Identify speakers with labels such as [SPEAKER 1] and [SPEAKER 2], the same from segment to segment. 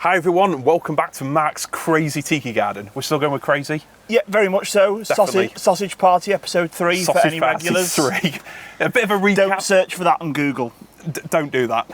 [SPEAKER 1] Hi everyone, welcome back to Mark's Crazy Tiki Garden. We're still going with crazy?
[SPEAKER 2] Yeah, very much so.
[SPEAKER 1] Definitely.
[SPEAKER 2] Sausage Party episode 3 for any regulars.
[SPEAKER 1] 3. A bit of a recap.
[SPEAKER 2] Don't search for that on Google.
[SPEAKER 1] Don't do that.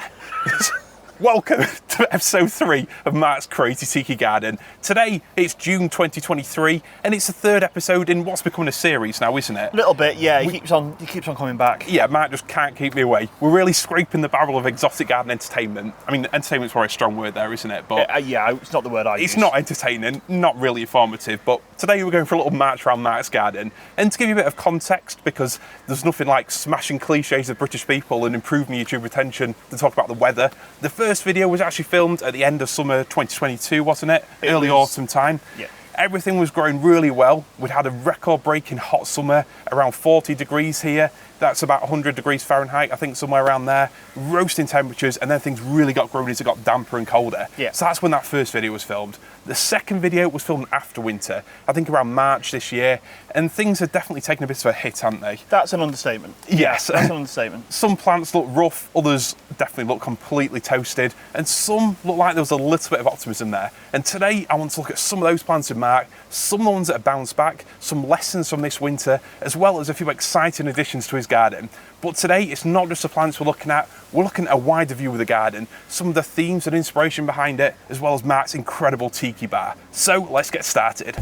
[SPEAKER 1] Welcome to episode 3 of Mark's Crazy Tiki Garden. Today it's June 2023 and it's the third episode in what's becoming a series now, isn't it?
[SPEAKER 2] A little bit, yeah. He keeps on coming back.
[SPEAKER 1] Yeah, Mark just can't keep me away. We're really scraping the barrel of exotic garden entertainment. I mean, entertainment's probably a strong word there, isn't it? But
[SPEAKER 2] yeah, it's not the word I use.
[SPEAKER 1] It's not entertaining, not really informative, but today we're going for a little march around Mark's garden. And to give you a bit of context, because there's nothing like smashing cliches of British people and improving YouTube retention to talk about the weather. The first video was actually filmed at the end of summer 2022, wasn't it? Early autumn time.
[SPEAKER 2] Yeah.
[SPEAKER 1] Everything was growing really well. We'd had a record-breaking hot summer, around 40 degrees here. That's about 100 degrees Fahrenheit, I think, somewhere around there. Roasting temperatures, and then things really got growing as it got damper and colder.
[SPEAKER 2] Yeah.
[SPEAKER 1] So that's when that first video was filmed. The second video was filmed after winter, I think around March this year, and things have definitely taken a bit of a hit, haven't they?
[SPEAKER 2] That's an understatement.
[SPEAKER 1] Yes.
[SPEAKER 2] That's an understatement.
[SPEAKER 1] Some plants look rough, others definitely look completely toasted, and some look like there was a little bit of optimism there. And today I want to look at some of those plants in Mark, some of the ones that have bounced back, some lessons from this winter, as well as a few exciting additions to his garden. But today it's not just the plants we're looking at a wider view of the garden, some of the themes and inspiration behind it, as well as Mark's incredible Tiki Bar. So let's get started.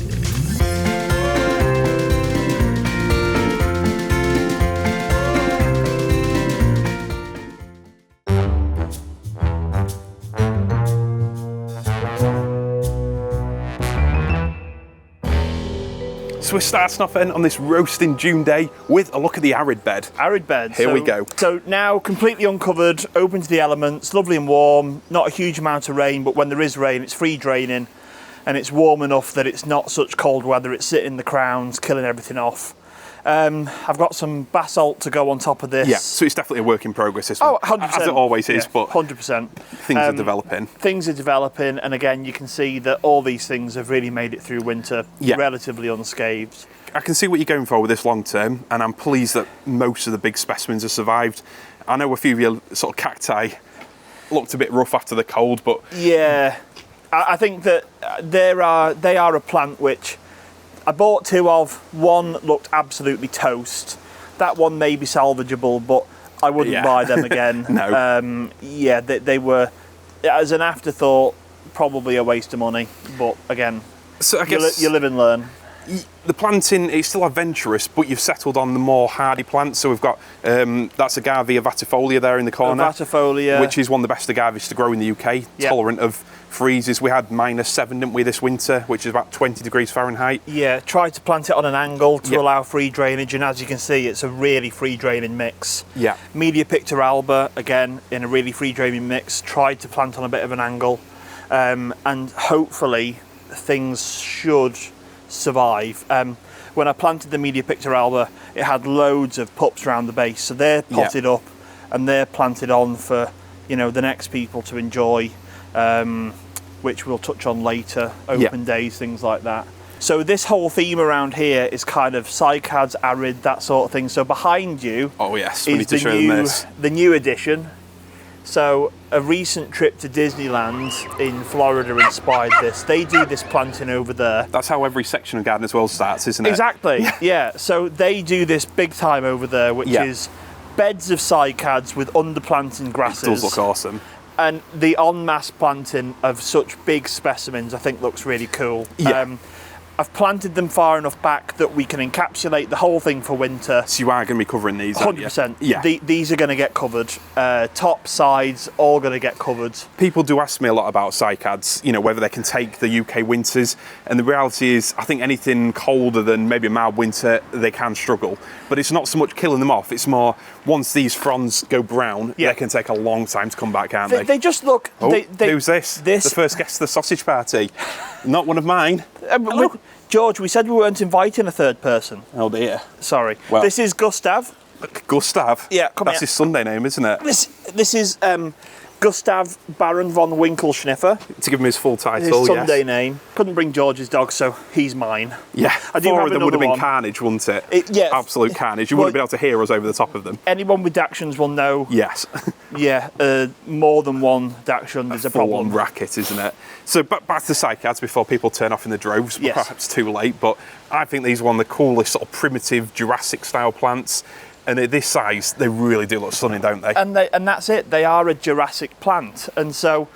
[SPEAKER 1] So we're starting off then on this roasting June day with a look at the arid bed.
[SPEAKER 2] Arid bed.
[SPEAKER 1] Here we go.
[SPEAKER 2] So now completely uncovered, open to the elements, lovely and warm, not a huge amount of rain, but when there is rain, it's free draining and it's warm enough that it's not such cold weather. It's sitting in the crowns, killing everything off. I've got some basalt to go on top of this.
[SPEAKER 1] Yeah, so it's definitely a work in progress, this one.
[SPEAKER 2] Oh, 100%.
[SPEAKER 1] As it always is,
[SPEAKER 2] yeah,
[SPEAKER 1] but
[SPEAKER 2] 100%.
[SPEAKER 1] Things are developing.
[SPEAKER 2] Things are developing, and again, you can see that all these things have really made it through winter relatively unscathed.
[SPEAKER 1] I can see what you're going for with this long term, and I'm pleased that most of the big specimens have survived. I know a few of your sort of cacti looked a bit rough after the cold, but...
[SPEAKER 2] Yeah, I think that they are a plant which I bought 2 of. One looked absolutely toast. That one may be salvageable, but I wouldn't buy them again.
[SPEAKER 1] No.
[SPEAKER 2] Yeah, they were, as an afterthought, probably a waste of money. But again,
[SPEAKER 1] so I guess
[SPEAKER 2] you live and learn.
[SPEAKER 1] The planting is still adventurous, but you've settled on the more hardy plants. So we've got, that's Agave avatifolia there in the corner.
[SPEAKER 2] Avatifolia.
[SPEAKER 1] Which is one of the best agaves to grow in the UK, tolerant of freezes. We had -7, didn't we, this winter, which is about 20 degrees Fahrenheit.
[SPEAKER 2] Yeah, tried to plant it on an angle to allow free drainage, and as you can see, it's a really free draining mix.
[SPEAKER 1] Yeah.
[SPEAKER 2] Media Pictoralba, again, in a really free draining mix, tried to plant on a bit of an angle, and hopefully things should survive. When I planted the Media Pictoralba, it had loads of pups around the base, so they're potted up and they're planted on for, you know, the next people to enjoy, which we'll touch on later, open days, things like that. So this whole theme around here is kind of cycads, arid, that sort of thing. So behind you
[SPEAKER 1] we need to show them this.
[SPEAKER 2] The new addition. So a recent trip to Disneyland in Florida inspired this. They do this planting over there.
[SPEAKER 1] That's how every section of Garden as Well starts, isn't it?
[SPEAKER 2] Exactly, yeah. So they do this big time over there, which is beds of cycads with underplanting grasses.
[SPEAKER 1] It does look awesome.
[SPEAKER 2] And the en masse planting of such big specimens, I think, looks really cool.
[SPEAKER 1] Yeah.
[SPEAKER 2] I've planted them far enough back that we can encapsulate the whole thing for winter.
[SPEAKER 1] So you are going to be covering these, aren't you?
[SPEAKER 2] 100%.
[SPEAKER 1] Yeah.
[SPEAKER 2] These are going to get covered. Top, sides, all going to get covered.
[SPEAKER 1] People do ask me a lot about cycads, you know, whether they can take the UK winters. And the reality is, I think anything colder than maybe a mild winter, they can struggle. But it's not so much killing them off. It's more, once these fronds go brown, they can take a long time to come back, can't they?
[SPEAKER 2] They just look...
[SPEAKER 1] Oh, who's this? The first guest of the sausage party. Not one of mine.
[SPEAKER 2] George, we said we weren't inviting a third person.
[SPEAKER 1] Oh dear.
[SPEAKER 2] Sorry.
[SPEAKER 1] Well,
[SPEAKER 2] this is Gustav.
[SPEAKER 1] Gustav?
[SPEAKER 2] Yeah, come
[SPEAKER 1] That's
[SPEAKER 2] here.
[SPEAKER 1] his Sunday name, isn't it?
[SPEAKER 2] This is Gustav Baron von Winkelschniffer.
[SPEAKER 1] To give him his full title,
[SPEAKER 2] His Sunday name. Couldn't bring George's dog, so he's mine.
[SPEAKER 1] Yeah,
[SPEAKER 2] I do
[SPEAKER 1] four
[SPEAKER 2] have
[SPEAKER 1] of them would have been
[SPEAKER 2] another one.
[SPEAKER 1] carnage, wouldn't it?
[SPEAKER 2] Yeah.
[SPEAKER 1] Absolute carnage. You wouldn't have been able to hear us over the top of them.
[SPEAKER 2] Anyone with Dachshunds will know.
[SPEAKER 1] Yes.
[SPEAKER 2] Yeah, more than one Dachshund is a problem.
[SPEAKER 1] Full-on racket, isn't it? So back to the Cycads before people turn off in the droves.
[SPEAKER 2] Yes.
[SPEAKER 1] Perhaps too late, but I think these are one of the coolest sort of primitive Jurassic-style plants. And at this size, they really do look stunning, don't they?
[SPEAKER 2] And that's it. They are a Jurassic plant. And so,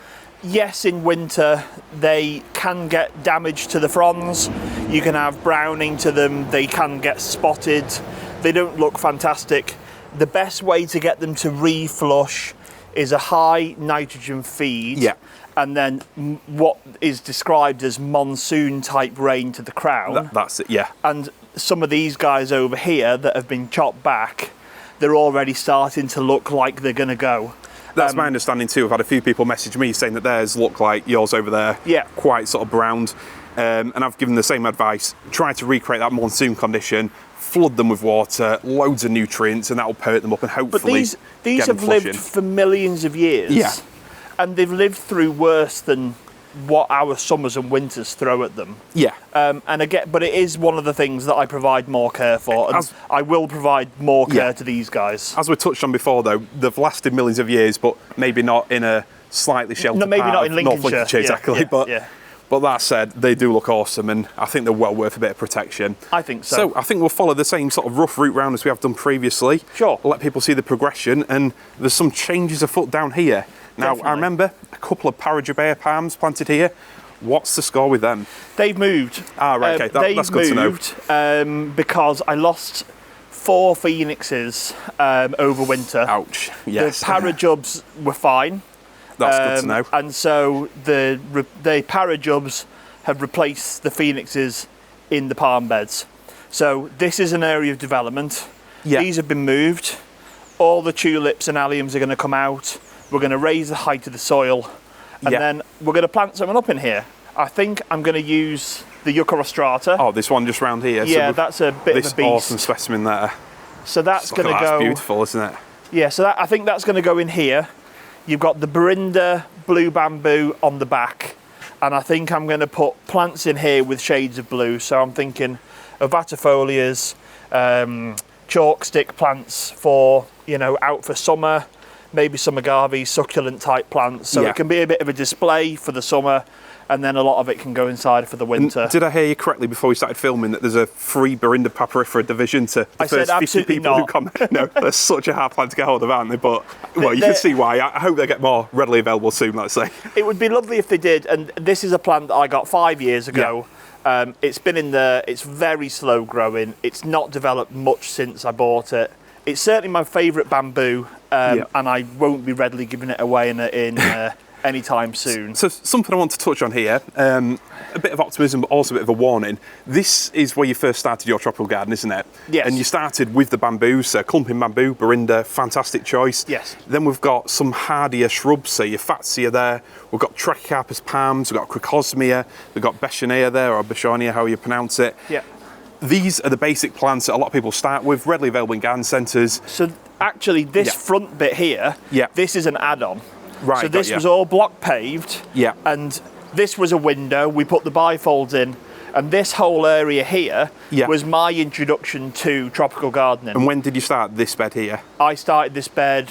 [SPEAKER 2] yes, in winter, they can get damage to the fronds. You can have browning to them. They can get spotted. They don't look fantastic. The best way to get them to reflush is a high nitrogen feed.
[SPEAKER 1] Yeah.
[SPEAKER 2] And then what is described as monsoon type rain to the crown.
[SPEAKER 1] That's it, yeah.
[SPEAKER 2] And some of these guys over here that have been chopped back, they're already starting to look like they're going to go.
[SPEAKER 1] That's my understanding too. I've had a few people message me saying that theirs look like yours over there.
[SPEAKER 2] Yeah.
[SPEAKER 1] Quite sort of browned. And I've given the same advice. Try to recreate that monsoon condition, flood them with water, loads of nutrients, and that'll perk them up and hopefully
[SPEAKER 2] But these have lived for millions of years.
[SPEAKER 1] Yeah.
[SPEAKER 2] And they've lived through worse than what our summers and winters throw at them.
[SPEAKER 1] Yeah.
[SPEAKER 2] And again, but it is one of the things that I provide more care for, and I will provide more care to these guys.
[SPEAKER 1] As we touched on before, though, they've lasted millions of years, but maybe not in a slightly sheltered
[SPEAKER 2] No, maybe
[SPEAKER 1] part
[SPEAKER 2] not
[SPEAKER 1] of
[SPEAKER 2] in
[SPEAKER 1] North
[SPEAKER 2] Lincolnshire.
[SPEAKER 1] exactly. But that said, they do look awesome, and I think they're well worth a bit of protection.
[SPEAKER 2] I think so.
[SPEAKER 1] So I think we'll follow the same sort of rough route round as we have done previously.
[SPEAKER 2] Sure.
[SPEAKER 1] Let people see the progression, and there's some changes afoot down here. Now,
[SPEAKER 2] Definitely.
[SPEAKER 1] I remember a couple of Parajubaea palms planted here. What's the score with them?
[SPEAKER 2] They've moved.
[SPEAKER 1] Right, okay, that's good to
[SPEAKER 2] know. Because I lost 4 phoenixes over winter.
[SPEAKER 1] Ouch, yes.
[SPEAKER 2] The Parajubs were fine.
[SPEAKER 1] That's good to know.
[SPEAKER 2] And so the Parajubs have replaced the phoenixes in the palm beds. So this is an area of development.
[SPEAKER 1] Yeah.
[SPEAKER 2] These have been moved. All the tulips and alliums are going to come out. We're going to raise the height of the soil, and then we're going to plant something up in here. I think I'm going to use the yucca rostrata.
[SPEAKER 1] Oh, this one just round here.
[SPEAKER 2] Yeah, that's a bit of a beast.
[SPEAKER 1] This awesome specimen there.
[SPEAKER 2] So that's going to go.
[SPEAKER 1] That's beautiful, isn't it?
[SPEAKER 2] Yeah, so I think that's going to go in here. You've got the Berinda blue bamboo on the back, and I think I'm going to put plants in here with shades of blue. So I'm thinking of vatifolias, chalk stick plants for, out for summer, maybe some agave, succulent type plants. So it can be a bit of a display for the summer, and then a lot of it can go inside for the winter.
[SPEAKER 1] And did I hear you correctly before we started filming that there's a free Berinda paparifera division to the first 50 people who come? No, they're such a hard plant to get hold of, aren't they? But, well, you can see why. I hope they get more readily available soon, let's say.
[SPEAKER 2] It would be lovely if they did, and this is a plant that I got 5 years ago. Yeah. It's been in there, it's very slow growing. It's not developed much since I bought it. It's certainly my favourite bamboo, and I won't be readily giving it away in anytime soon.
[SPEAKER 1] So something I want to touch on here, a bit of optimism but also a bit of a warning. This is where you first started your tropical garden, isn't it?
[SPEAKER 2] Yes.
[SPEAKER 1] And you started with the bamboo, so clumping bamboo, Berinda, fantastic choice.
[SPEAKER 2] Yes.
[SPEAKER 1] Then we've got some hardier shrubs, so your Fatsia there. We've got Trachycarpus palms, we've got Crocosmia, we've got Basjoo there, or Basjoonia, how you pronounce it.
[SPEAKER 2] Yeah.
[SPEAKER 1] These are the basic plants that a lot of people start with, readily available in garden centres.
[SPEAKER 2] So actually this front bit here, this is an add-on.
[SPEAKER 1] Right,
[SPEAKER 2] so this was all block paved, and this was a window. We put the bifolds in, and this whole area here was my introduction to tropical gardening.
[SPEAKER 1] And when did you start this bed here?
[SPEAKER 2] I started this bed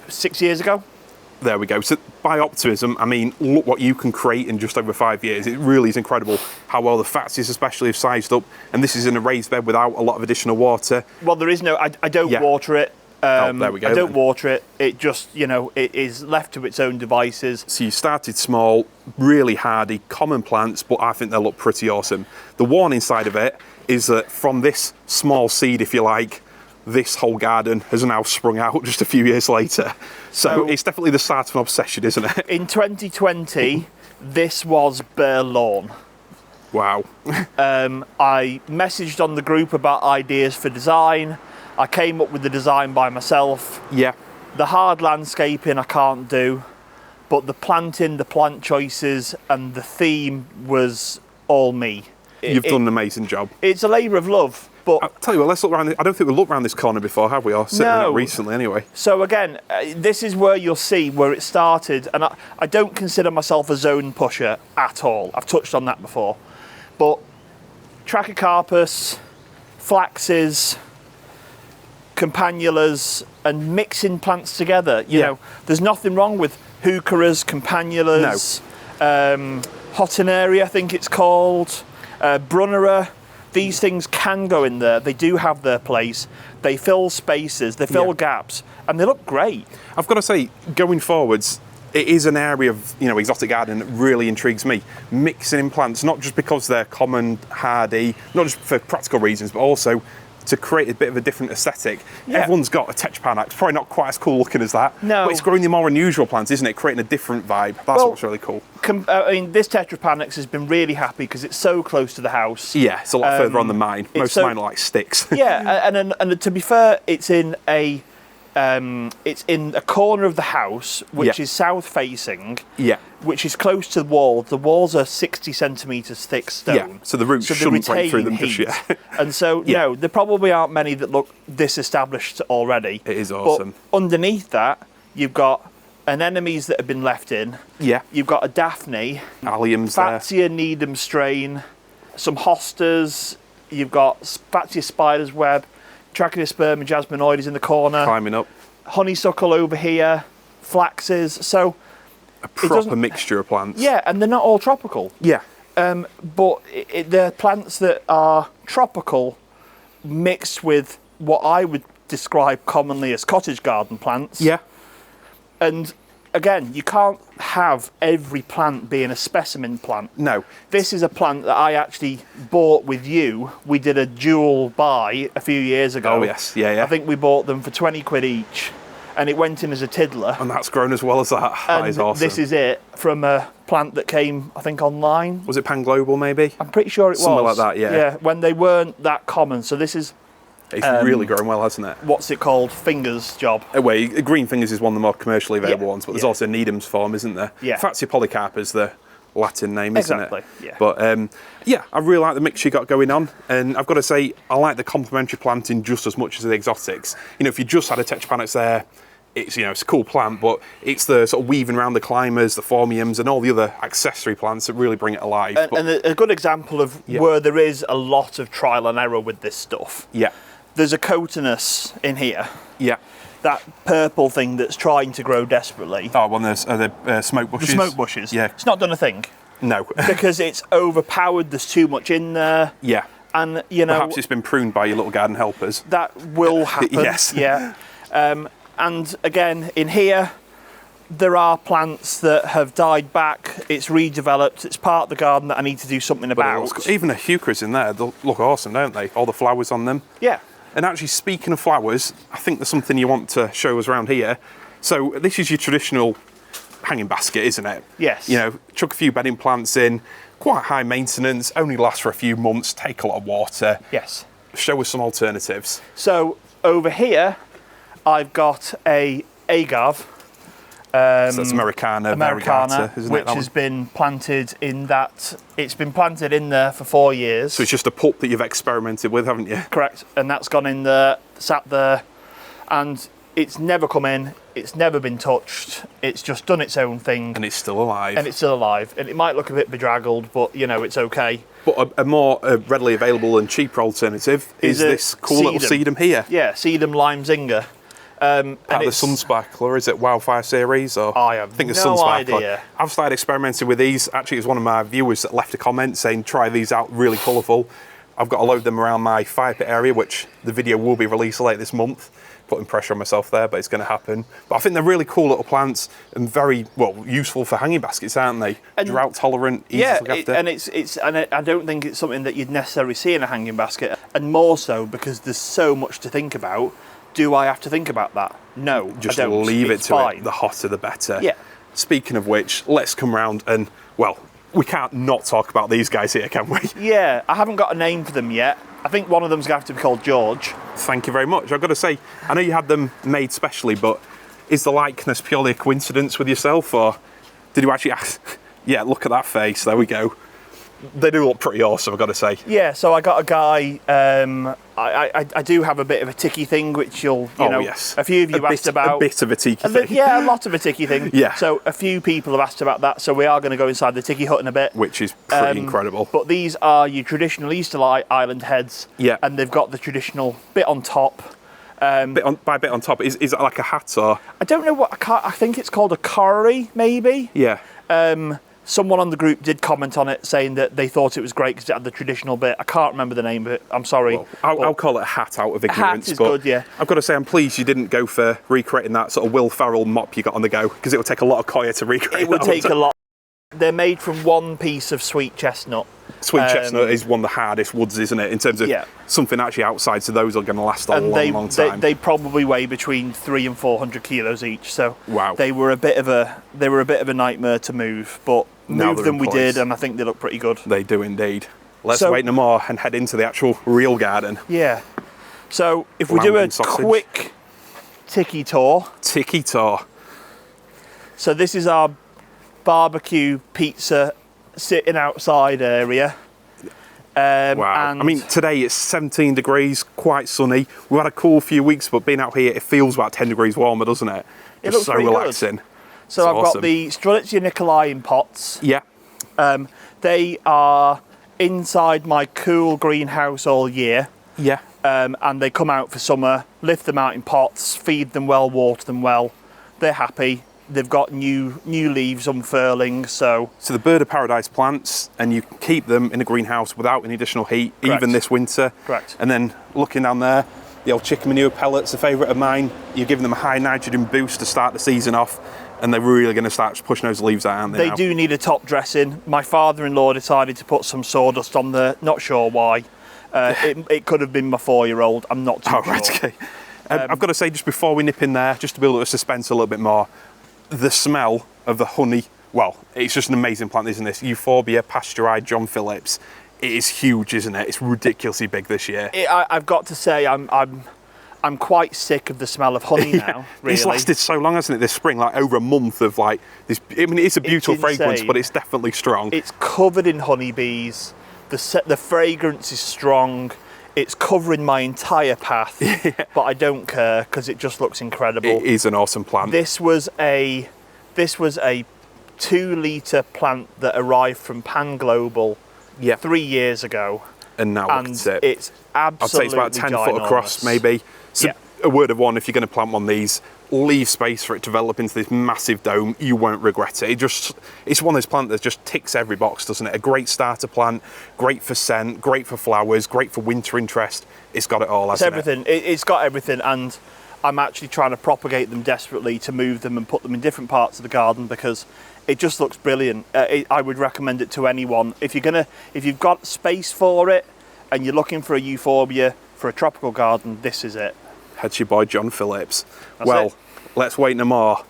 [SPEAKER 2] 6 years ago.
[SPEAKER 1] There we go. So by optimism, I mean, look what you can create in just over 5 years. It really is incredible how well the Fatsias especially have sized up. And this is in a raised bed without a lot of additional water.
[SPEAKER 2] Well, there is no, I don't water it.
[SPEAKER 1] There we go.
[SPEAKER 2] I don't water it. It just, it is left to its own devices.
[SPEAKER 1] So you started small, really hardy, common plants, but I think they'll look pretty awesome. The warning side of it is that from this small seed, if you like, this whole garden has now sprung out just a few years later. So it's definitely the start of an obsession, isn't it?
[SPEAKER 2] In 2020, this was bare lawn.
[SPEAKER 1] Wow.
[SPEAKER 2] I messaged on the group about ideas for design. I came up with the design by myself.
[SPEAKER 1] Yeah.
[SPEAKER 2] The hard landscaping I can't do, but the planting, the plant choices, and the theme was all me.
[SPEAKER 1] You've done an amazing job.
[SPEAKER 2] It's a labour of love, But
[SPEAKER 1] I'll tell you what, let's look around. I don't think we've looked around this corner before, have we? Or certainly not recently, anyway.
[SPEAKER 2] So again, this is where you'll see where it started, and I don't consider myself a zone pusher at all. I've touched on that before. But Trachycarpus, flaxes, campanulas, and mixing plants together. You know, there's nothing wrong with heucheras, campanulas, hotinaria, I think it's called, brunnera. These things can go in there. They do have their place. They fill spaces, they fill gaps, and they look great.
[SPEAKER 1] I've got to say, going forwards, it is an area of exotic gardening that really intrigues me. Mixing in plants, not just because they're common, hardy, not just for practical reasons, but also to create a bit of a different aesthetic. Everyone's got a Tetrapanax, probably not quite as cool looking as that.
[SPEAKER 2] No.
[SPEAKER 1] But it's growing the more unusual plants, isn't it? Creating a different vibe. That's what's really cool.
[SPEAKER 2] I mean, this Tetrapanax has been really happy because it's so close to the house.
[SPEAKER 1] Yeah, it's a lot further on than mine. Most of mine are like sticks.
[SPEAKER 2] Yeah, and to be fair, it's in a corner of the house which is south facing. Yeah. Which is close to the wall. The walls are 60 centimetres thick stone.
[SPEAKER 1] Yeah, so the roots shouldn't break through them just yet.
[SPEAKER 2] And so, no, there probably aren't many that look this established already.
[SPEAKER 1] It is awesome.
[SPEAKER 2] But underneath that, you've got anemones that have been left in. Yeah. You've got a Daphne.
[SPEAKER 1] Alliums
[SPEAKER 2] Fatsia needham strain. Some hostas. You've got Fatsia spider's web. Trachycarpus jasminoides in the corner.
[SPEAKER 1] Climbing up.
[SPEAKER 2] Honeysuckle over here. Flaxes. So
[SPEAKER 1] a proper mixture of plants.
[SPEAKER 2] Yeah, and they're not all tropical.
[SPEAKER 1] Yeah.
[SPEAKER 2] But they're plants that are tropical mixed with what I would describe commonly as cottage garden plants. Yeah. And again, you can't have every plant being a specimen plant. No. This is a plant that I actually bought with you. We did a dual buy a few years ago.
[SPEAKER 1] Oh, yes. Yeah.
[SPEAKER 2] I think we bought them for 20 quid each. And it went in as a tiddler.
[SPEAKER 1] And that's grown as well as that. That is awesome.
[SPEAKER 2] This is it from a plant that came, I think, online.
[SPEAKER 1] Was it Pan Global, maybe?
[SPEAKER 2] I'm pretty sure it was.
[SPEAKER 1] Something like that, yeah.
[SPEAKER 2] Yeah, when they weren't that common. So this is...
[SPEAKER 1] It's really grown well, hasn't it?
[SPEAKER 2] What's it called? Fingers job.
[SPEAKER 1] Green Fingers is one of the more commercially available ones, but there's also Needham's form, isn't there? Yeah. Fatsia polycarpa is the Latin name, isn't it?
[SPEAKER 2] Exactly, yeah.
[SPEAKER 1] But I really like the mix you got going on, and I've got to say, I like the complementary planting just as much as the exotics. If you just had a Tetrapanax there, it's it's a cool plant, but it's the sort of weaving around the climbers, the phormiums, and all the other accessory plants that really bring it alive.
[SPEAKER 2] And a good example of where there is a lot of trial and error with this stuff. Yeah. There's a cotinus in here. Yeah. That purple thing that's trying to grow desperately.
[SPEAKER 1] Oh, one of the smoke bushes.
[SPEAKER 2] The smoke bushes.
[SPEAKER 1] Yeah.
[SPEAKER 2] It's not done a thing.
[SPEAKER 1] No.
[SPEAKER 2] Because it's overpowered. There's too much in there.
[SPEAKER 1] Yeah.
[SPEAKER 2] And
[SPEAKER 1] perhaps it's been pruned by your little garden helpers.
[SPEAKER 2] That will happen.
[SPEAKER 1] Yes.
[SPEAKER 2] Yeah. And again, in here, there are plants that have died back. It's redeveloped. It's part of the garden that I need to do something about.
[SPEAKER 1] Even the heucheras in there, they look awesome, don't they? All the flowers on them. Yeah. And actually, speaking of flowers, I think there's something you want to show us around here. So this is your traditional hanging basket, isn't it? Yes. Chuck a few bedding plants in, quite high maintenance, only last for a few months, take a lot of water. Yes. Show us some alternatives.
[SPEAKER 2] So over here, I've got a Agave.
[SPEAKER 1] So that's Americana variegata, isn't it?
[SPEAKER 2] Which has been planted in that. It's been planted in there for 4 years.
[SPEAKER 1] So it's just a pup that you've experimented with, haven't you?
[SPEAKER 2] Correct. And that's gone in there, sat there, and it's never come in. It's never been touched. It's just done its own thing.
[SPEAKER 1] And it's still alive.
[SPEAKER 2] And it might look a bit bedraggled, but it's okay.
[SPEAKER 1] But a more readily available and cheaper alternative is this cool little sedum here.
[SPEAKER 2] Yeah, sedum lime zinger.
[SPEAKER 1] Part of the Sunsparkler, or is it Wildfire series? Or
[SPEAKER 2] I think it's no idea.
[SPEAKER 1] I've started experimenting with these. Actually, it was one of my viewers that left a comment saying, try these out, really colourful. I've got a load of them around my fire pit area, which the video will be released later this month. Putting pressure on myself there, but it's going to happen. But I think they're really cool little plants and very useful for hanging baskets, aren't they? Drought tolerant, easy to look after.
[SPEAKER 2] And I don't think it's something that you'd necessarily see in a hanging basket, and more so because there's so much to think about. Do I have to think about that? No,
[SPEAKER 1] just
[SPEAKER 2] I don't.
[SPEAKER 1] Leave
[SPEAKER 2] it's
[SPEAKER 1] it to
[SPEAKER 2] fine.
[SPEAKER 1] it. The hotter, the better.
[SPEAKER 2] Yeah.
[SPEAKER 1] Speaking of which, let's come round and we can't not talk about these guys here, can we?
[SPEAKER 2] Yeah, I haven't got a name for them yet. I think one of them's going to have to be called George.
[SPEAKER 1] Thank you very much. I've got to say, I know you had them made specially, but is the likeness purely a coincidence with yourself, or did you actually ask? Yeah, look at that face. There we go. they do look pretty awesome, I've got to say.
[SPEAKER 2] Yeah, so I got a guy, I do have a bit of a Tiki thing, which you know,
[SPEAKER 1] yes.
[SPEAKER 2] a few of you asked about.
[SPEAKER 1] A bit of a Tiki thing.
[SPEAKER 2] Yeah, a lot of a Tiki thing.
[SPEAKER 1] Yeah.
[SPEAKER 2] So a few people have asked about that, so we are going to go inside the Tiki hut in a bit.
[SPEAKER 1] Which is pretty incredible.
[SPEAKER 2] But these are your traditional Easter Island heads.
[SPEAKER 1] Yeah.
[SPEAKER 2] And they've got the traditional bit on top.
[SPEAKER 1] Bit on top, is it like a hat or?
[SPEAKER 2] I don't know I think it's called a curry, maybe.
[SPEAKER 1] Yeah.
[SPEAKER 2] Someone on the group did comment on it, saying that they thought it was great because it had the traditional bit. I can't remember the name of it. I'm sorry.
[SPEAKER 1] Well, I'll call it a hat out of ignorance.
[SPEAKER 2] Hat is good, yeah.
[SPEAKER 1] I've got to say, I'm pleased you didn't go for recreating that sort of Will Ferrell mop you got on the go, because it would take a lot of coir to recreate.
[SPEAKER 2] It would take a lot. They're made from one piece of sweet chestnut.
[SPEAKER 1] Sweet chestnut is one of the hardest woods, isn't it, in terms of something actually outside, so those are going to last a long time.
[SPEAKER 2] They probably weigh between 300 and 400 kilos each, so
[SPEAKER 1] wow.
[SPEAKER 2] They were a bit of a nightmare to move, but move them we did, and I think they look pretty good.
[SPEAKER 1] They do indeed. Let's wait no more and head into the actual real garden.
[SPEAKER 2] Yeah. So if we do a quick Tiki tour.
[SPEAKER 1] Tiki tour.
[SPEAKER 2] So this is our barbecue pizza sitting outside area.
[SPEAKER 1] Wow. I mean, today it's 17 degrees, quite sunny. We've had a cool few weeks, but being out here, it feels about 10 degrees warmer, doesn't it?
[SPEAKER 2] It looks
[SPEAKER 1] so
[SPEAKER 2] pretty
[SPEAKER 1] relaxing.
[SPEAKER 2] Good. So I've got the Strelitzia Nicolai in pots.
[SPEAKER 1] Yeah.
[SPEAKER 2] They are inside my cool greenhouse all year.
[SPEAKER 1] Yeah.
[SPEAKER 2] And they come out for summer, lift them out in pots, feed them well, water them well. They're happy. They've got new leaves unfurling, so
[SPEAKER 1] the bird of paradise plants, and you can keep them in a greenhouse without any additional heat, even this winter.
[SPEAKER 2] Correct.
[SPEAKER 1] And then looking down there, the old chicken manure pellets, a favourite of mine. You're giving them a high nitrogen boost to start the season off, and they're really going to start pushing those leaves out, aren't they?
[SPEAKER 2] They do need a top dressing. My father-in-law decided to put some sawdust on there, not sure why. It could have been my 4-year-old, I'm not too sure.
[SPEAKER 1] Right, okay. I've got to say, just before we nip in there, just to build up the suspense a little bit more, the smell of the honey, well, it's just an amazing plant, isn't it? Euphorbia Parajubaea, John Phillips. It is huge, isn't it? It's ridiculously big this year.
[SPEAKER 2] I've got to say, I'm quite sick of the smell of honey now, really.
[SPEAKER 1] It's lasted so long, hasn't it, this spring, like over a month of like this. I mean, it's a beautiful fragrance, but it's definitely strong.
[SPEAKER 2] It's covered in honeybees. The fragrance is strong. It's covering my entire path, but I don't care because it just looks incredible.
[SPEAKER 1] It is an awesome plant.
[SPEAKER 2] This was a 2-litre plant that arrived from Pan Global 3 years ago.
[SPEAKER 1] And now
[SPEAKER 2] it's absolutely
[SPEAKER 1] I'd say it's about 10 foot across, maybe. So a word of warning, if you're going to plant one of these, leave space for it to develop into this massive dome. You won't regret it. It's one of those plants that just ticks every box, doesn't it? A great starter plant, great for scent, great for flowers, great for winter interest. It's got it all, hasn't it?
[SPEAKER 2] It's everything. It's got everything, and I'm actually trying to propagate them desperately to move them and put them in different parts of the garden because it just looks brilliant. I would recommend it to anyone. If you've got space for it and you're looking for a euphorbia for a tropical garden, this is it.
[SPEAKER 1] Head to your boy John Phillips. Let's wait no more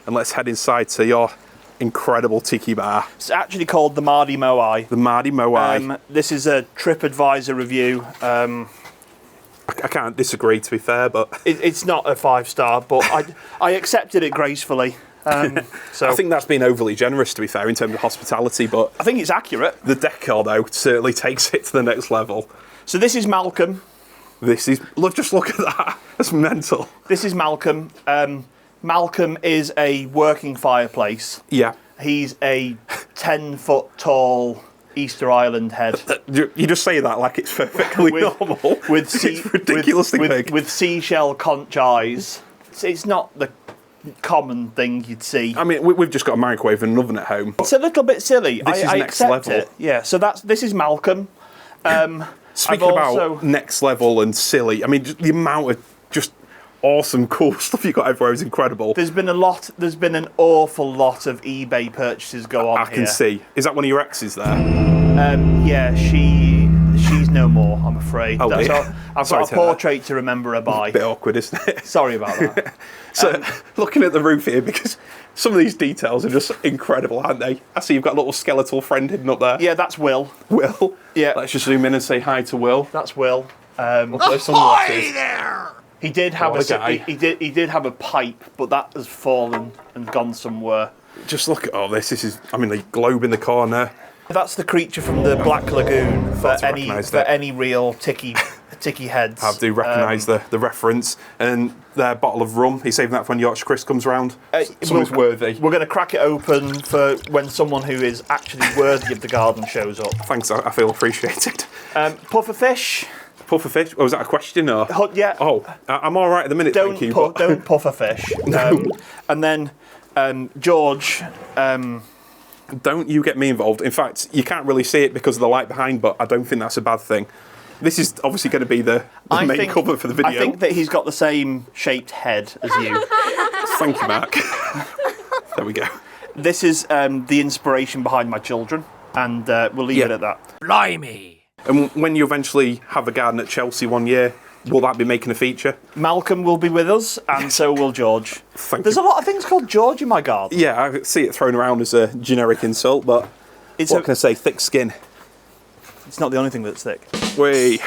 [SPEAKER 1] and let's head inside to your incredible Tiki Bar.
[SPEAKER 2] It's actually called the Mardi Moai.
[SPEAKER 1] The Mardi Moai.
[SPEAKER 2] This is a TripAdvisor review.
[SPEAKER 1] I can't disagree, to be fair, but
[SPEAKER 2] it's not a 5-star, but I accepted it gracefully. So
[SPEAKER 1] I think that's been overly generous, to be fair, in terms of hospitality, but
[SPEAKER 2] I think it's accurate.
[SPEAKER 1] The decor, though, certainly takes it to the next level.
[SPEAKER 2] So this is Malcolm.
[SPEAKER 1] Just look at that. That's mental.
[SPEAKER 2] This is Malcolm. Malcolm is a working fireplace.
[SPEAKER 1] Yeah.
[SPEAKER 2] He's a 10-foot tall Easter Island head.
[SPEAKER 1] You just say that like it's perfectly normal. It's ridiculously big.
[SPEAKER 2] With seashell conch eyes. It's not the common thing you'd see.
[SPEAKER 1] I mean, we've just got a microwave and an oven at home.
[SPEAKER 2] It's a little bit silly.
[SPEAKER 1] This is next
[SPEAKER 2] accept
[SPEAKER 1] level.
[SPEAKER 2] it. Yeah, so this is Malcolm.
[SPEAKER 1] Speaking about next level and silly, I mean, the amount of just awesome, cool stuff you got everywhere is incredible.
[SPEAKER 2] There's been an awful lot of eBay purchases go on
[SPEAKER 1] I can see. Is that one of your exes there?
[SPEAKER 2] Yeah, she's no more, I'm afraid.
[SPEAKER 1] Oh,
[SPEAKER 2] I've got a portrait to remember her by.
[SPEAKER 1] A bit awkward, isn't it?
[SPEAKER 2] Sorry about that.
[SPEAKER 1] So, looking at the roof here, because some of these details are just incredible, aren't they? I see you've got a little skeletal friend hidden up there.
[SPEAKER 2] Yeah, that's Will.
[SPEAKER 1] Will?
[SPEAKER 2] Yeah.
[SPEAKER 1] Let's just zoom in and say hi to Will.
[SPEAKER 2] That's Will.
[SPEAKER 1] Hi there!
[SPEAKER 2] He did have he did have a pipe, but that has fallen and gone somewhere.
[SPEAKER 1] Just look at all this. This is, I mean, the globe in the corner.
[SPEAKER 2] That's the creature from the Black Lagoon for
[SPEAKER 1] recognise that.
[SPEAKER 2] any real Tiki heads.
[SPEAKER 1] I do recognise the reference. And their bottle of rum, he's saving that for when Yorkshire Chris comes round. Something's worthy.
[SPEAKER 2] We're going to crack it open for when someone who is actually worthy of the garden shows up.
[SPEAKER 1] Thanks, I feel appreciated.
[SPEAKER 2] Puffer fish.
[SPEAKER 1] Puffer fish? Oh, was that a question? Or?
[SPEAKER 2] Yeah.
[SPEAKER 1] Oh, I'm all right at the minute, thank you.
[SPEAKER 2] Don't puffer fish.
[SPEAKER 1] No.
[SPEAKER 2] And then George...
[SPEAKER 1] don't you get me involved. In fact, you can't really see it because of the light behind, but I don't think that's a bad thing. This is obviously going to be the main cover for the video.
[SPEAKER 2] I think that he's got the same shaped head as you.
[SPEAKER 1] Thank you, Mark. There we go.
[SPEAKER 2] This is the inspiration behind my children, and we'll leave it at that.
[SPEAKER 3] Blimey!
[SPEAKER 1] And when you eventually have a garden at Chelsea one year, will that be making a feature?
[SPEAKER 2] Malcolm will be with us, and so will George.
[SPEAKER 1] There's
[SPEAKER 2] a lot of things called George in my garden.
[SPEAKER 1] Yeah, I see it thrown around as a generic insult, but what can I say? Thick skin.
[SPEAKER 2] It's not the only thing that's thick.
[SPEAKER 1] I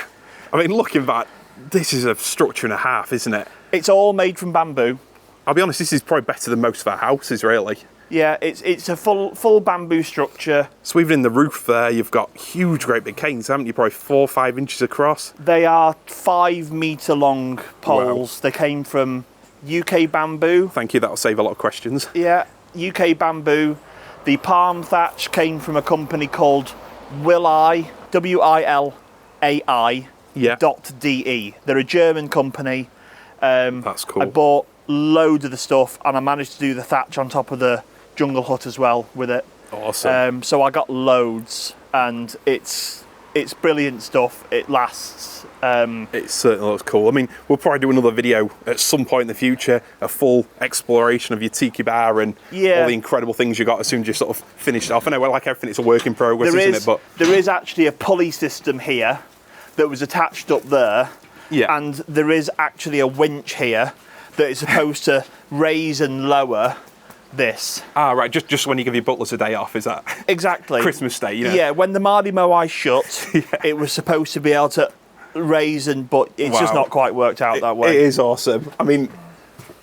[SPEAKER 1] mean, looking back, this is a structure and a half, isn't it?
[SPEAKER 2] It's all made from bamboo.
[SPEAKER 1] I'll be honest, this is probably better than most of our houses, really.
[SPEAKER 2] Yeah, it's a full bamboo structure.
[SPEAKER 1] So even in the roof there, you've got huge, great big canes, haven't you? Probably 4 or 5 inches across.
[SPEAKER 2] They are 5 metre long poles. Wow. They came from UK bamboo.
[SPEAKER 1] Thank you, that'll save a lot of questions.
[SPEAKER 2] Yeah, UK bamboo. The palm thatch came from a company called Wilai, WILAI, .de. They're a German company.
[SPEAKER 1] That's cool.
[SPEAKER 2] I bought loads of the stuff, and I managed to do the thatch on top of the jungle hut as well with it.
[SPEAKER 1] Awesome.
[SPEAKER 2] So I got loads, and it's brilliant stuff. It lasts.
[SPEAKER 1] It certainly looks cool. I mean, we'll probably do another video at some point in the future, a full exploration of your Tiki Bar and all the incredible things you got as soon as you sort of finished it off. I know, like everything, it's a work in progress, isn't it? But
[SPEAKER 2] there is actually a pulley system here that was attached up there, and there is actually a winch here that is supposed to raise and lower this.
[SPEAKER 1] Ah, right, just when you give your butlers a day off, is that?
[SPEAKER 2] Exactly.
[SPEAKER 1] Christmas Day, you know?
[SPEAKER 2] Yeah, when the Moai shut, it was supposed to be able to raise but it's just not quite worked out that way.
[SPEAKER 1] It is awesome. I mean,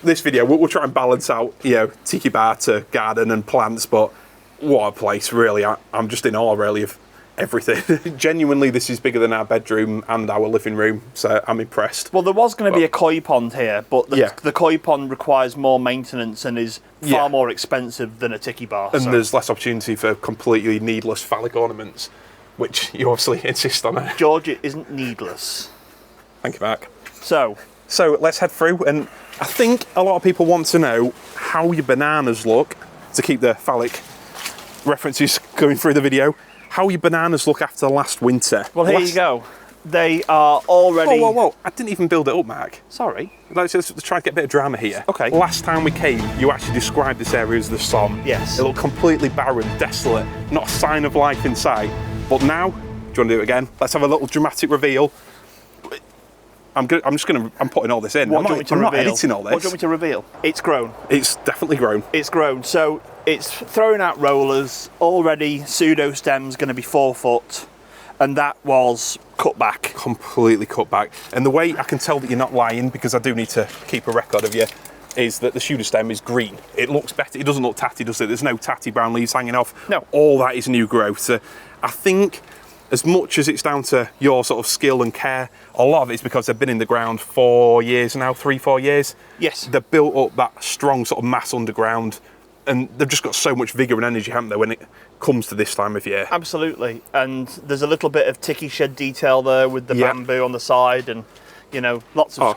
[SPEAKER 1] this video, we'll try and balance out, Tiki Bar to garden and plants, but what a place, really. I'm just in awe, really, of everything. Genuinely, this is bigger than our bedroom and our living room, so I'm impressed.
[SPEAKER 2] Well, there was going to be a koi pond here, but the koi pond requires more maintenance and is far more expensive than a Tiki Bar.
[SPEAKER 1] And there's less opportunity for completely needless phallic ornaments, which you obviously insist on.
[SPEAKER 2] George, it isn't needless.
[SPEAKER 1] Thank you, Mark.
[SPEAKER 2] So
[SPEAKER 1] let's head through, and I think a lot of people want to know how your bananas look, to keep the phallic references going through the video. How your bananas look after last winter.
[SPEAKER 2] Well, here you go. They are already...
[SPEAKER 1] Whoa. I didn't even build it up, Mark.
[SPEAKER 2] Sorry.
[SPEAKER 1] Let's try to get a bit of drama here.
[SPEAKER 2] Okay.
[SPEAKER 1] Last time we came, you actually described this area as the Somme.
[SPEAKER 2] Yes.
[SPEAKER 1] It looked completely barren, desolate, not a sign of life in sight. But now, do you want to do it again? Let's have a little dramatic reveal. I'm putting all this in. I'm not editing all this.
[SPEAKER 2] What do you want me to reveal? It's grown.
[SPEAKER 1] It's definitely grown.
[SPEAKER 2] It's grown. So it's throwing out rollers. Already pseudo stem's going to be 4 foot, and that was cut back.
[SPEAKER 1] Completely cut back. And the way I can tell that you're not lying, because I do need to keep a record of you, is that the pseudo stem is green. It looks better. It doesn't look tatty, does it? There's no tatty brown leaves hanging off.
[SPEAKER 2] No.
[SPEAKER 1] All that is new growth. So I think, as much as it's down to your sort of skill and care, a lot of it's because they've been in the ground 4 years now, 3-4 years.
[SPEAKER 2] Yes.
[SPEAKER 1] They've built up that strong sort of mass underground, and they've just got so much vigour and energy, haven't they, when it comes to this time of year?
[SPEAKER 2] Absolutely. And there's a little bit of Tiki shed detail there with the bamboo on the side, and lots of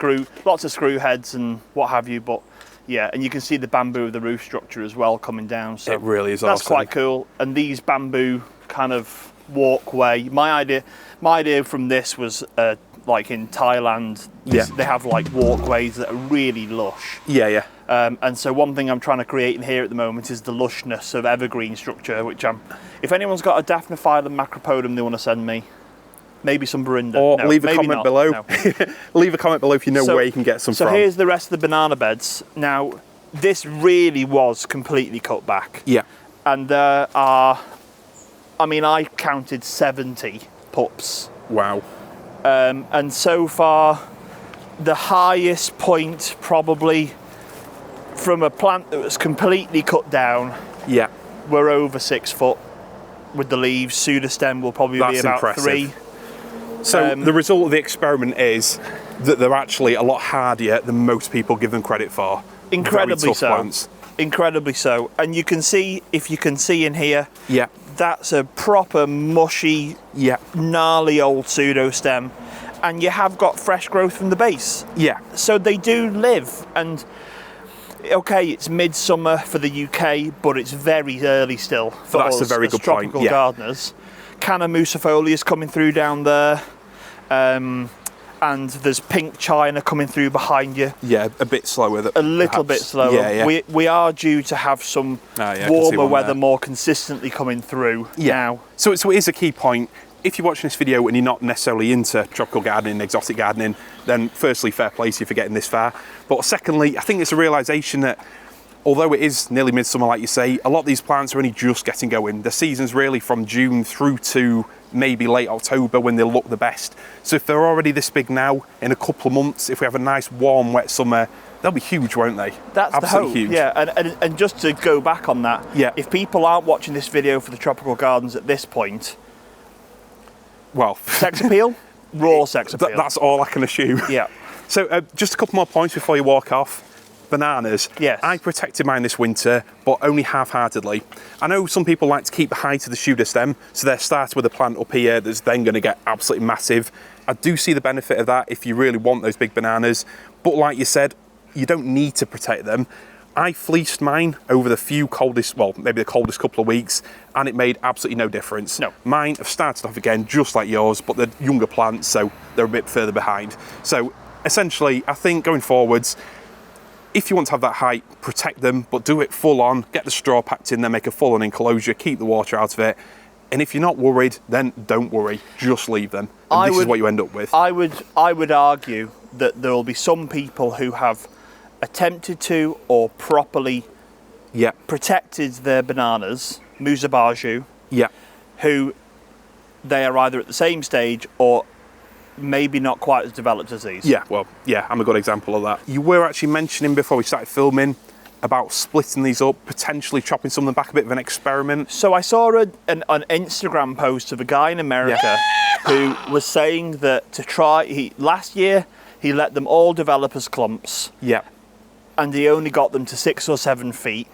[SPEAKER 2] screw heads and what have you. But yeah, and you can see the bamboo of the roof structure as well coming down. So
[SPEAKER 1] it really is
[SPEAKER 2] that's
[SPEAKER 1] awesome.
[SPEAKER 2] Quite cool. And these bamboo kind of walkway. My idea from this was like in Thailand, they have like walkways that are really lush.
[SPEAKER 1] Yeah.
[SPEAKER 2] And so one thing I'm trying to create in here at the moment is the lushness of evergreen structure, which if anyone's got a Daphne-phyllum macropodum they want to send me, maybe some Berinda.
[SPEAKER 1] Or leave a comment below.
[SPEAKER 2] No.
[SPEAKER 1] Leave a comment below if you know where you can get some from.
[SPEAKER 2] So here's the rest of the banana beds. Now, this really was completely cut back.
[SPEAKER 1] Yeah.
[SPEAKER 2] And there are, I counted 70 pups.
[SPEAKER 1] Wow.
[SPEAKER 2] And so far, the highest point probably from a plant that was completely cut down, we're over 6 foot. with the leaves. Pseudostem will probably be
[SPEAKER 1] That's
[SPEAKER 2] about
[SPEAKER 1] impressive.
[SPEAKER 2] 3.
[SPEAKER 1] So the result of the experiment is that they're actually a lot hardier than most people give them credit for.
[SPEAKER 2] Incredibly
[SPEAKER 1] Very tough
[SPEAKER 2] so.
[SPEAKER 1] plants.
[SPEAKER 2] Incredibly so. And you can see, if you can see in here,
[SPEAKER 1] Yeah.
[SPEAKER 2] that's a proper mushy,
[SPEAKER 1] Yeah.
[SPEAKER 2] gnarly old pseudostem. And you have got fresh growth from the base.
[SPEAKER 1] Yeah.
[SPEAKER 2] So they do live. And okay, it's midsummer for the UK, but it's very early still for
[SPEAKER 1] That's
[SPEAKER 2] us
[SPEAKER 1] a very
[SPEAKER 2] as
[SPEAKER 1] good point,
[SPEAKER 2] tropical
[SPEAKER 1] yeah.
[SPEAKER 2] gardeners. Canna musifolius coming through down there. And there's pink china coming through behind you.
[SPEAKER 1] Yeah, a bit slower.
[SPEAKER 2] A little bit slower.
[SPEAKER 1] Yeah, yeah.
[SPEAKER 2] We are due to have some
[SPEAKER 1] I can see
[SPEAKER 2] warmer
[SPEAKER 1] one
[SPEAKER 2] weather
[SPEAKER 1] there.
[SPEAKER 2] more consistently coming through now.
[SPEAKER 1] So it is a key point. If you're watching this video and you're not necessarily into tropical gardening, exotic gardening, then firstly, fair play to you for getting this far. But secondly, I think it's a realisation that although it is nearly midsummer, like you say, a lot of these plants are only just getting going. The season's really from June through to maybe late October when they look the best. So if they're already this big now, in a couple of months, if we have a nice warm, wet summer, they'll be huge, won't they?
[SPEAKER 2] That's
[SPEAKER 1] absolutely
[SPEAKER 2] the hope.
[SPEAKER 1] huge.
[SPEAKER 2] Yeah, and just to go back on that,
[SPEAKER 1] Yeah.
[SPEAKER 2] if people aren't watching this video for the tropical gardens at this point,
[SPEAKER 1] Well,
[SPEAKER 2] sex appeal, raw sex appeal.
[SPEAKER 1] that's all I can assume.
[SPEAKER 2] Yeah.
[SPEAKER 1] So just a couple more points before you walk off. Bananas.
[SPEAKER 2] Yes.
[SPEAKER 1] I protected mine this winter, but only half-heartedly. I know some people like to keep the height of the pseudostem, so they're starting with a plant up here that's then going to get absolutely massive. I do see the benefit of that if you really want those big bananas, but like you said, you don't need to protect them. I fleeced mine over the few coldest, well, maybe the coldest couple of weeks, and it made absolutely no difference.
[SPEAKER 2] No.
[SPEAKER 1] Mine have started off again just like yours, but they're younger plants, so they're a bit further behind. So essentially, I think going forwards, if you want to have that height, protect them, but do it full on, get the straw packed in there, make a full on enclosure, keep the water out of it. And if you're not worried, then don't worry, just leave them. And this is what you end up with.
[SPEAKER 2] I would argue that there will be some people who have attempted to or properly
[SPEAKER 1] Yeah,
[SPEAKER 2] protected their bananas, Musa basjoo,
[SPEAKER 1] yeah,
[SPEAKER 2] who they are either at the same stage or maybe not quite as developed as these.
[SPEAKER 1] yeah, well, yeah, I'm a good example of that. You were actually mentioning before we started filming about splitting these up, potentially chopping some of them back, a bit of an experiment.
[SPEAKER 2] So I saw an Instagram post of a guy in America who was saying that to try, last year he let them all develop as clumps
[SPEAKER 1] Yeah,
[SPEAKER 2] and he only got them to 6 or 7 feet.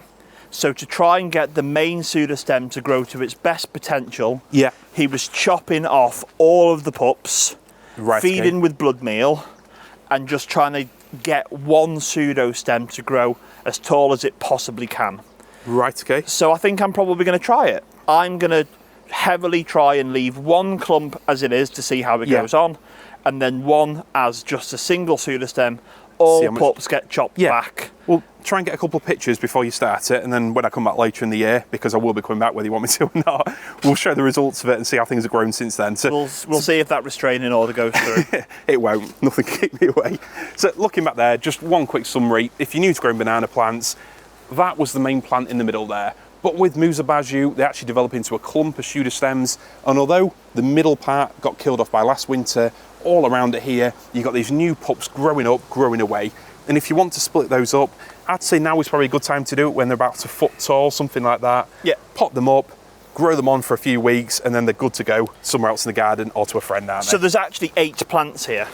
[SPEAKER 2] So to try and get the main pseudostem to grow to its best potential,
[SPEAKER 1] yeah,
[SPEAKER 2] he was chopping off all of the pups,
[SPEAKER 1] right,
[SPEAKER 2] feeding
[SPEAKER 1] okay.
[SPEAKER 2] with blood meal, and just trying to get one pseudostem to grow as tall as it possibly can.
[SPEAKER 1] Right, okay.
[SPEAKER 2] So I think I'm probably going to try it. I'm going to heavily try and leave one clump as it is to see how it
[SPEAKER 1] Yeah.
[SPEAKER 2] goes on, and then one as just a single pseudostem.
[SPEAKER 1] See
[SPEAKER 2] All
[SPEAKER 1] how much-
[SPEAKER 2] pups get chopped
[SPEAKER 1] Yeah.
[SPEAKER 2] back.
[SPEAKER 1] Well, try and get a couple of pictures before you start it, and then when I come back later in the year, because I will be coming back whether you want me to or not, we'll show the results of it and see how things have grown since then. So
[SPEAKER 2] We'll see if that restraining order goes through.
[SPEAKER 1] it won't. Nothing can keep me away. So looking back there, just one quick summary. If you're new to growing banana plants, that was the main plant in the middle there. But with Musa basjoo, they actually develop into a clump of pseudostems. And although the middle part got killed off by last winter, all around it here, you've got these new pups growing up, growing away. And if you want to split those up, I'd say now is probably a good time to do it when they're about a foot tall, something like that.
[SPEAKER 2] Yeah.
[SPEAKER 1] Pop them up, grow them on for a few weeks, and then they're good to go somewhere else in the garden or to a friend, aren't they?
[SPEAKER 2] So there's actually 8 plants here.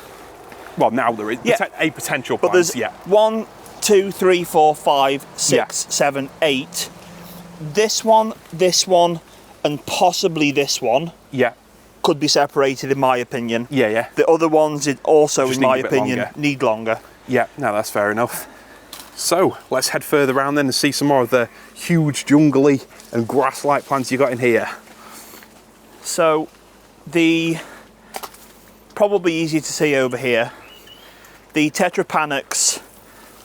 [SPEAKER 1] Well, now there is
[SPEAKER 2] Yeah.
[SPEAKER 1] a potential
[SPEAKER 2] But
[SPEAKER 1] plant,
[SPEAKER 2] there's
[SPEAKER 1] yeah.
[SPEAKER 2] 1, 2, 3, 4, 5, 6,
[SPEAKER 1] Yeah.
[SPEAKER 2] 7, 8. This one, and possibly this one
[SPEAKER 1] Yeah,
[SPEAKER 2] could be separated, in my opinion.
[SPEAKER 1] yeah, yeah.
[SPEAKER 2] The other ones, also,
[SPEAKER 1] Just
[SPEAKER 2] in
[SPEAKER 1] need
[SPEAKER 2] my
[SPEAKER 1] a bit
[SPEAKER 2] opinion,
[SPEAKER 1] longer.
[SPEAKER 2] need longer.
[SPEAKER 1] Yeah, no, that's fair enough. So let's head further around then and see some more of the huge jungly and grass-like plants you got in here.
[SPEAKER 2] So, the probably easier to see over here, the Tetrapanax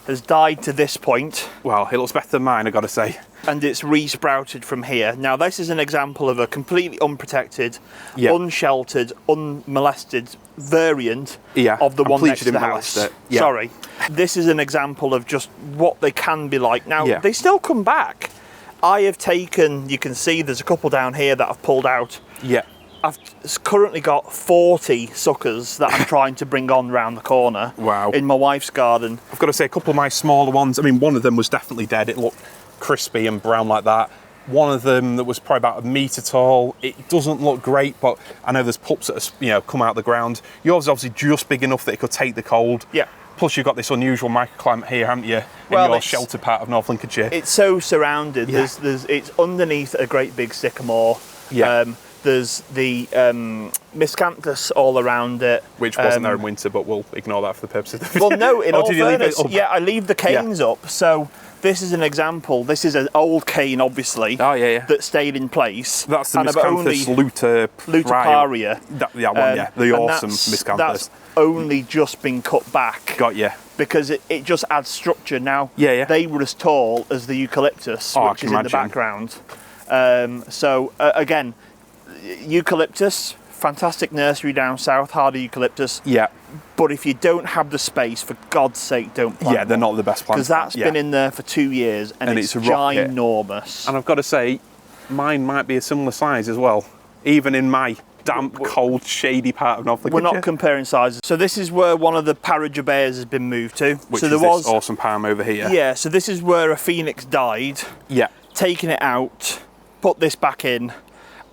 [SPEAKER 2] has died to this point,
[SPEAKER 1] Well, it looks better than mine, I gotta say.
[SPEAKER 2] and it's re-sprouted from here. Now, this is an example of a completely unprotected,
[SPEAKER 1] Yeah.
[SPEAKER 2] unsheltered, unmolested variant
[SPEAKER 1] Yeah,
[SPEAKER 2] of the
[SPEAKER 1] I'm
[SPEAKER 2] one
[SPEAKER 1] pleased
[SPEAKER 2] next
[SPEAKER 1] you
[SPEAKER 2] to the
[SPEAKER 1] didn't
[SPEAKER 2] house.
[SPEAKER 1] molest it. Yeah.
[SPEAKER 2] Sorry. This is an example of just what they can be like. Now,
[SPEAKER 1] Yeah.
[SPEAKER 2] they still come back. I have taken, you can see there's a couple down here that I've pulled out.
[SPEAKER 1] Yeah,
[SPEAKER 2] I've currently got 40 suckers that I'm trying to bring on round the corner.
[SPEAKER 1] Wow.
[SPEAKER 2] In my wife's garden.
[SPEAKER 1] I've got to say a couple of my smaller ones, I mean, one of them was definitely dead. It looked crispy and brown like that. one of them that was probably about a metre tall. It doesn't look great, but I know there's pups that are, come out of the ground. Yours is obviously just big enough that it could take the cold.
[SPEAKER 2] Yeah.
[SPEAKER 1] Plus you've got this unusual microclimate here, haven't you? In your sheltered part of North Lincolnshire. It's
[SPEAKER 2] so surrounded. Yeah. It's underneath a great big sycamore. Yeah. There's the miscanthus all around it.
[SPEAKER 1] Which wasn't there in winter, but we'll ignore that for the purposes of the video.
[SPEAKER 2] Well, no, in all fairness, I leave the canes up. So this is an example. This is an old cane, obviously, that stayed in place.
[SPEAKER 1] That's the miscanthus lutiparia. That one, the awesome miscanthus.
[SPEAKER 2] That's only just been cut back.
[SPEAKER 1] Got you.
[SPEAKER 2] Because it just adds structure. Now, they were as tall as the eucalyptus, which is in the background. Again, eucalyptus, fantastic nursery down south, hardy eucalyptus.
[SPEAKER 1] Yeah.
[SPEAKER 2] But if you don't have the space, for God's sake, don't plant.
[SPEAKER 1] Yeah, they're not the best plants.
[SPEAKER 2] Because that's been in there for 2 years and it's ginormous.
[SPEAKER 1] And I've got to say, mine might be a similar size as well, even in my damp, cold, shady part of North Lincolnshire.
[SPEAKER 2] We're not comparing sizes. So this is where one of the Parajubaeas has been moved to.
[SPEAKER 1] Which is this awesome palm over here.
[SPEAKER 2] Yeah, so this is where a phoenix died.
[SPEAKER 1] Yeah.
[SPEAKER 2] Taking it out, put this back in,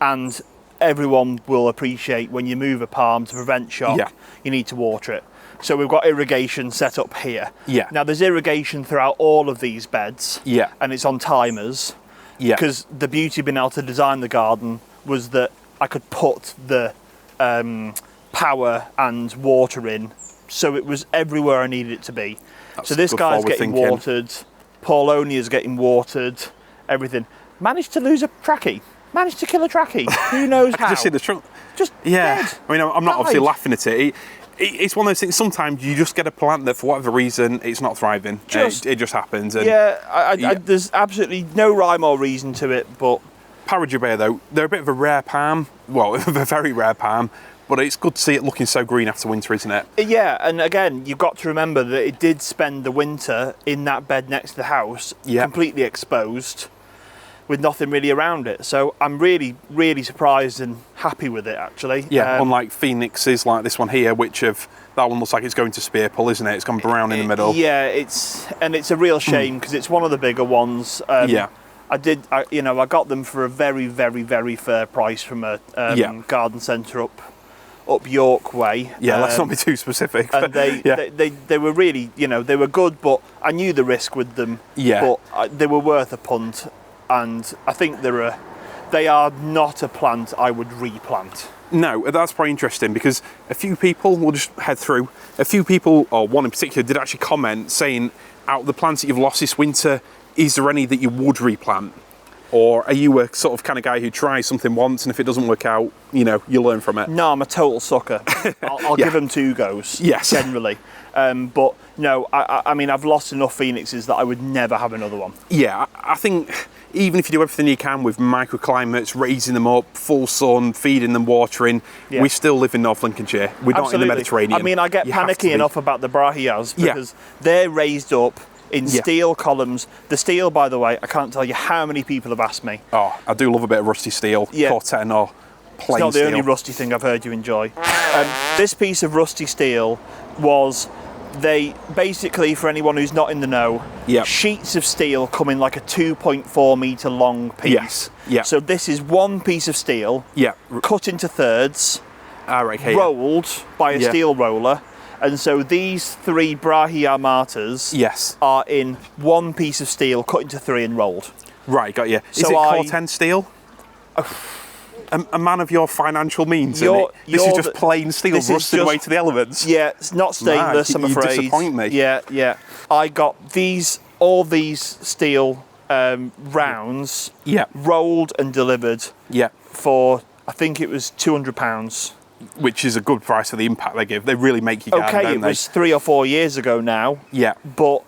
[SPEAKER 2] and everyone will appreciate when you move a palm to prevent shock, you need to water it. So we've got irrigation set up here.
[SPEAKER 1] Yeah.
[SPEAKER 2] Now there's irrigation throughout all of these beds.
[SPEAKER 1] Yeah.
[SPEAKER 2] And it's on timers.
[SPEAKER 1] Yeah.
[SPEAKER 2] Because the beauty of being able to design the garden was that I could put the power and water in, so it was everywhere I needed it to be. So this guy's getting watered, Paulownia's getting watered, everything. Managed to lose a trachy. Managed to kill a trachy. Who knows how?
[SPEAKER 1] I just see the trunk.
[SPEAKER 2] Just dead.
[SPEAKER 1] I mean, I'm not obviously laughing at it. It's one of those things. Sometimes you just get a plant that, for whatever reason, it's not thriving. It just happens. And
[SPEAKER 2] there's absolutely no rhyme or reason to it. But
[SPEAKER 1] Parajubaea, though, they're a bit of a rare palm. Well, a very rare palm. But it's good to see it looking so green after winter, isn't it?
[SPEAKER 2] Yeah, and again, you've got to remember that it did spend the winter in that bed next to the house, completely exposed, with nothing really around it. So I'm really, really surprised and happy with it, actually.
[SPEAKER 1] Yeah, unlike phoenixes like this one here, that one looks like it's going to spear pull, isn't it? It's gone brown in the middle.
[SPEAKER 2] Yeah, it's a real shame because it's one of the bigger ones. I got them for a very, very, very fair price from a garden centre up York way.
[SPEAKER 1] Yeah, let's not be too specific.
[SPEAKER 2] And they were really, they were good, but I knew the risk with them.
[SPEAKER 1] Yeah.
[SPEAKER 2] But they were worth a punt. And I think they are not a plant I would replant.
[SPEAKER 1] No, that's probably interesting because a few people, we'll just head through, a few people, or one in particular, did actually comment saying, out of the plants that you've lost this winter, is there any that you would replant? Or are you a sort of kind of guy who tries something once and if it doesn't work out, you learn from it?
[SPEAKER 2] No, I'm a total sucker. I'll give them 2 goes, generally. But no, I mean, I've lost enough phoenixes that I would never have another one.
[SPEAKER 1] Yeah, I think even if you do everything you can with microclimates, raising them up, full sun, feeding them, watering, we still live in North Lincolnshire. We're not in the Mediterranean.
[SPEAKER 2] I mean, I get panicky enough about the Bromeliads because they're raised up in steel columns. The steel, by the way, I can't tell you how many people have asked me.
[SPEAKER 1] Oh, I do love a bit of rusty steel, Corten or plain steel.
[SPEAKER 2] It's not the only rusty thing I've heard you enjoy. This piece of rusty steel was... They basically, for anyone who's not in the know, sheets of steel come in like a 2.4 metre long piece.
[SPEAKER 1] Yes. Yeah.
[SPEAKER 2] So this is one piece of steel, cut into thirds, rolled by a steel roller, and so these 3 Bromeliads are in one piece of steel cut into 3 and rolled.
[SPEAKER 1] Right, got you. Is it Corten steel? A man of your financial means, isn't it? This is just plain steel rusted away to the elements.
[SPEAKER 2] Yeah, it's not stainless, I'm afraid.
[SPEAKER 1] You disappoint me.
[SPEAKER 2] Yeah. I got all these steel rounds rolled and delivered for, I think it was £200.
[SPEAKER 1] Which is a good price for the impact they give. They really make you garden, don't they?
[SPEAKER 2] Okay, it was 3 or 4 years ago now.
[SPEAKER 1] Yeah.
[SPEAKER 2] But,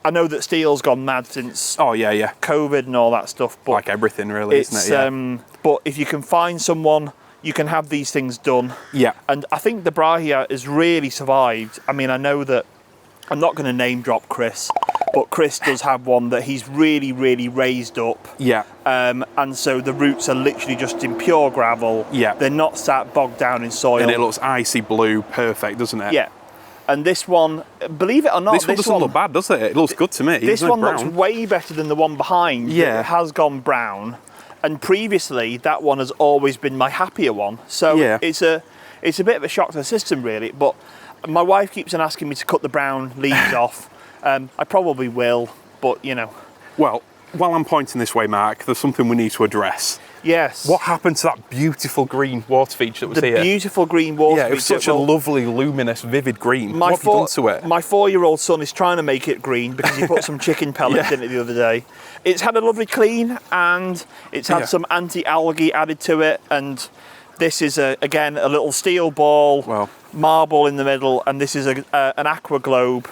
[SPEAKER 2] I know that steel's gone mad since COVID and all that stuff. But
[SPEAKER 1] like everything, really, isn't it?
[SPEAKER 2] But if you can find someone, you can have these things done.
[SPEAKER 1] Yeah.
[SPEAKER 2] And I think the Bromeliad has really survived. I mean, I know that I'm not going to name drop Chris, but Chris does have one that he's really, really raised up.
[SPEAKER 1] Yeah.
[SPEAKER 2] And so the roots are literally just in pure gravel.
[SPEAKER 1] Yeah.
[SPEAKER 2] They're not sat bogged down in soil.
[SPEAKER 1] And it looks icy blue, perfect, doesn't it?
[SPEAKER 2] Yeah. And this one, believe it or not,
[SPEAKER 1] This one doesn't look bad, does it? It looks good to me.
[SPEAKER 2] This one looks way better than the one behind.
[SPEAKER 1] Yeah.
[SPEAKER 2] It has gone brown. And previously, that one has always been my happier one. So it's a bit of a shock to the system, really. But my wife keeps on asking me to cut the brown leaves off. I probably will, but you know.
[SPEAKER 1] Well, while I'm pointing this way, Mark, there's something we need to address.
[SPEAKER 2] Yes.
[SPEAKER 1] What happened to that beautiful green water feature that was here?
[SPEAKER 2] The beautiful green water feature.
[SPEAKER 1] Yeah, it was such a lovely, luminous, vivid green. What have you done to it?
[SPEAKER 2] My 4-year-old son is trying to make it green because he put some chicken pellets in it the other day. It's had a lovely clean, and it's had some anti-algae added to it, and this is, again, a little steel ball, marble in the middle, and this is an Aqua Globe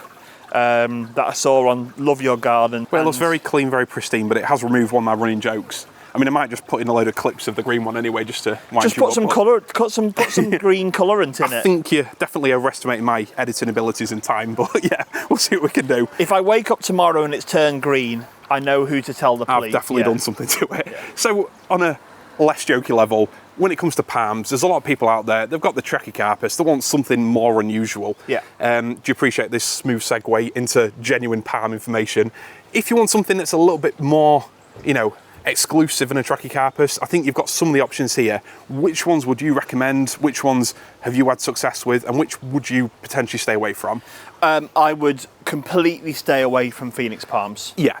[SPEAKER 2] that I saw on Love Your Garden.
[SPEAKER 1] Well, it looks very clean, very pristine, but it has removed one of my running jokes. I mean, I might just put in a load of clips of the green one anyway, just to wind
[SPEAKER 2] just
[SPEAKER 1] you
[SPEAKER 2] put
[SPEAKER 1] up,
[SPEAKER 2] some colour, put some green colourant in it.
[SPEAKER 1] I think you're definitely overestimating my editing abilities in time, but yeah, we'll see what we can do.
[SPEAKER 2] If I wake up tomorrow and it's turned green, I know who to tell the police.
[SPEAKER 1] I've definitely done something to it. Yeah. So, on a less jokey level, when it comes to palms, there's a lot of people out there, they've got the Trachycarpus, they want something more unusual.
[SPEAKER 2] Yeah.
[SPEAKER 1] Do you appreciate this smooth segue into genuine palm information? If you want something that's a little bit more, you know, exclusive than a Trachycarpus, I think you've got some of the options here. Which ones would you recommend? Which ones have you had success with? And which would you potentially stay away from?
[SPEAKER 2] I would completely stay away from Phoenix palms.
[SPEAKER 1] Yeah.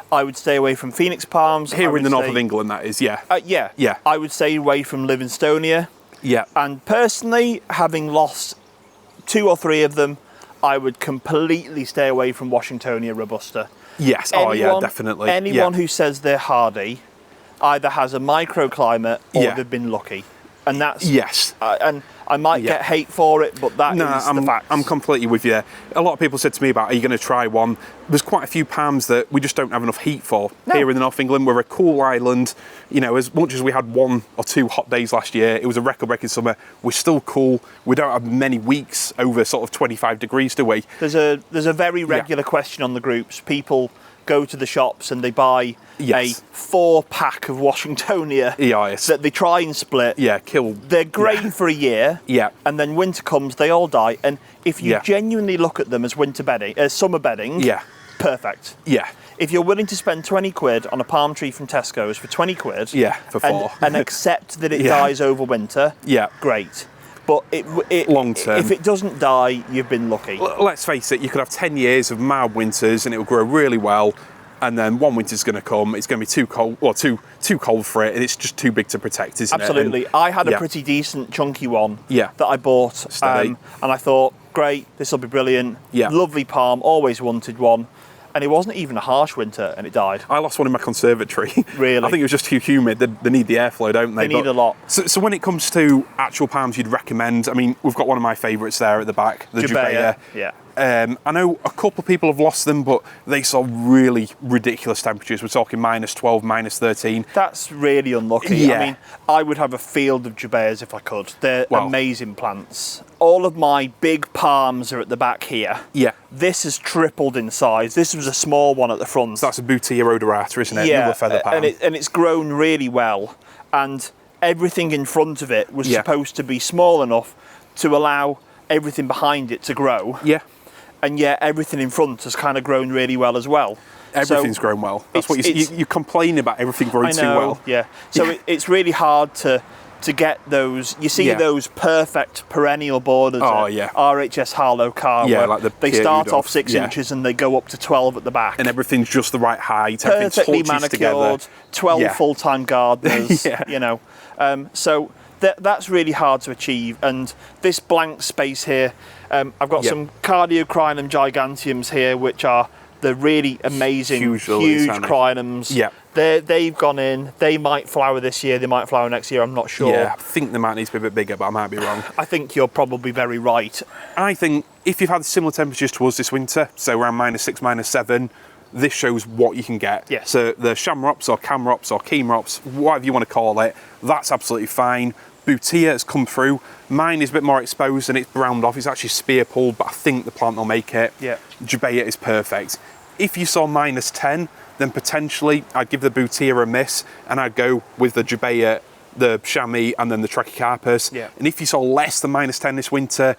[SPEAKER 2] I would stay away from Phoenix palms.
[SPEAKER 1] Here in the north of England, that is, yeah.
[SPEAKER 2] Yeah. I would stay away from Livingstonia.
[SPEAKER 1] Yeah.
[SPEAKER 2] And personally, having lost 2 or 3 of them, I would completely stay away from Washingtonia robusta.
[SPEAKER 1] Yes, definitely.
[SPEAKER 2] Anyone who says they're hardy either has a microclimate or they've been lucky. And that's...
[SPEAKER 1] Yes.
[SPEAKER 2] And I might get hate for it, but that is the fact.
[SPEAKER 1] I'm completely with you. A lot of people said to me about, are you going to try one? There's quite a few palms that we just don't have enough heat for. No. Here in the North of England, we're a cool island. You know, as much as we had 1 or 2 hot days last year, it was a record-breaking summer. We're still cool. We don't have many weeks over sort of 25 degrees, do we?
[SPEAKER 2] There's a very regular question on the groups. People go to the shops and they buy a 4-pack of Washingtonia that they try and split.
[SPEAKER 1] Yeah, kill.
[SPEAKER 2] They're great for a year.
[SPEAKER 1] Yeah.
[SPEAKER 2] And then winter comes, they all die. And if you genuinely look at them as summer bedding, perfect.
[SPEAKER 1] Yeah.
[SPEAKER 2] If you're willing to spend 20 quid on a palm tree from Tesco's for 20 quid,
[SPEAKER 1] for 4,
[SPEAKER 2] and accept that it dies over winter, great. But it
[SPEAKER 1] long term,
[SPEAKER 2] if it doesn't die, you've been lucky.
[SPEAKER 1] Let's face it, you could have 10 years of mild winters and it will grow really well, and then one winter's going to come, it's going to be too cold, or too cold for it, and it's just too big to protect, isn't it?
[SPEAKER 2] Absolutely. I had a pretty decent chunky one that I bought, and I thought, great, this will be brilliant. Lovely palm, always wanted one. And it wasn't even a harsh winter, and it died.
[SPEAKER 1] I lost one in my conservatory.
[SPEAKER 2] Really?
[SPEAKER 1] I think it was just too humid. They need the airflow, don't they?
[SPEAKER 2] They need a lot.
[SPEAKER 1] So when it comes to actual palms you'd recommend, I mean, we've got one of my favourites there at the back, the Jubaea.
[SPEAKER 2] Yeah.
[SPEAKER 1] I know a couple of people have lost them, but they saw really ridiculous temperatures. We're talking -12, -13.
[SPEAKER 2] That's really unlucky.
[SPEAKER 1] Yeah.
[SPEAKER 2] I mean, I would have a field of Jubaeas if I could. They're amazing plants. All of my big palms are at the back here.
[SPEAKER 1] Yeah.
[SPEAKER 2] This has tripled in size. This was a small one at the front.
[SPEAKER 1] So that's a Butia Parajubaea, isn't it?
[SPEAKER 2] Yeah,
[SPEAKER 1] another feather palm.
[SPEAKER 2] And it's grown really well. And everything in front of it was supposed to be small enough to allow everything behind it to grow.
[SPEAKER 1] Yeah.
[SPEAKER 2] And yet everything in front has kind of grown really well as well.
[SPEAKER 1] Everything's grown well. That's what you complain about everything growing too well.
[SPEAKER 2] Yeah. So it's really hard to get those. You see those perfect perennial borders.
[SPEAKER 1] Oh yeah.
[SPEAKER 2] RHS Harlow car.
[SPEAKER 1] Yeah, like
[SPEAKER 2] they start off 6 inches and they go up to 12 at the back.
[SPEAKER 1] And everything's just the right height.
[SPEAKER 2] Perfectly
[SPEAKER 1] manicured.
[SPEAKER 2] Together. 12 full-time gardeners. You know. So that's really hard to achieve. And this blank space here, I've got some Cardiocrinum giganteums here, which are the really amazing, huge crinums.
[SPEAKER 1] Yeah.
[SPEAKER 2] They've gone in. They might flower this year. They might flower next year. I'm not sure.
[SPEAKER 1] Yeah, I think they might need to be a bit bigger, but I might be wrong.
[SPEAKER 2] I think you're probably very right.
[SPEAKER 1] I think if you've had similar temperatures to us this winter, so around -6, -7, this shows what you can get.
[SPEAKER 2] Yes.
[SPEAKER 1] So the shamrops or camrops or chemops, whatever you want to call it, that's absolutely fine. Butia has come through. Mine is a bit more exposed and it's browned off. It's actually spear pulled, but I think the plant will make it.
[SPEAKER 2] Yeah.
[SPEAKER 1] Jubaea is perfect. If you saw -10, then potentially I'd give the Butia a miss and I'd go with the Jubaea, the chamois, and then the Trachycarpus.
[SPEAKER 2] Yeah.
[SPEAKER 1] And if you saw less than -10 this winter,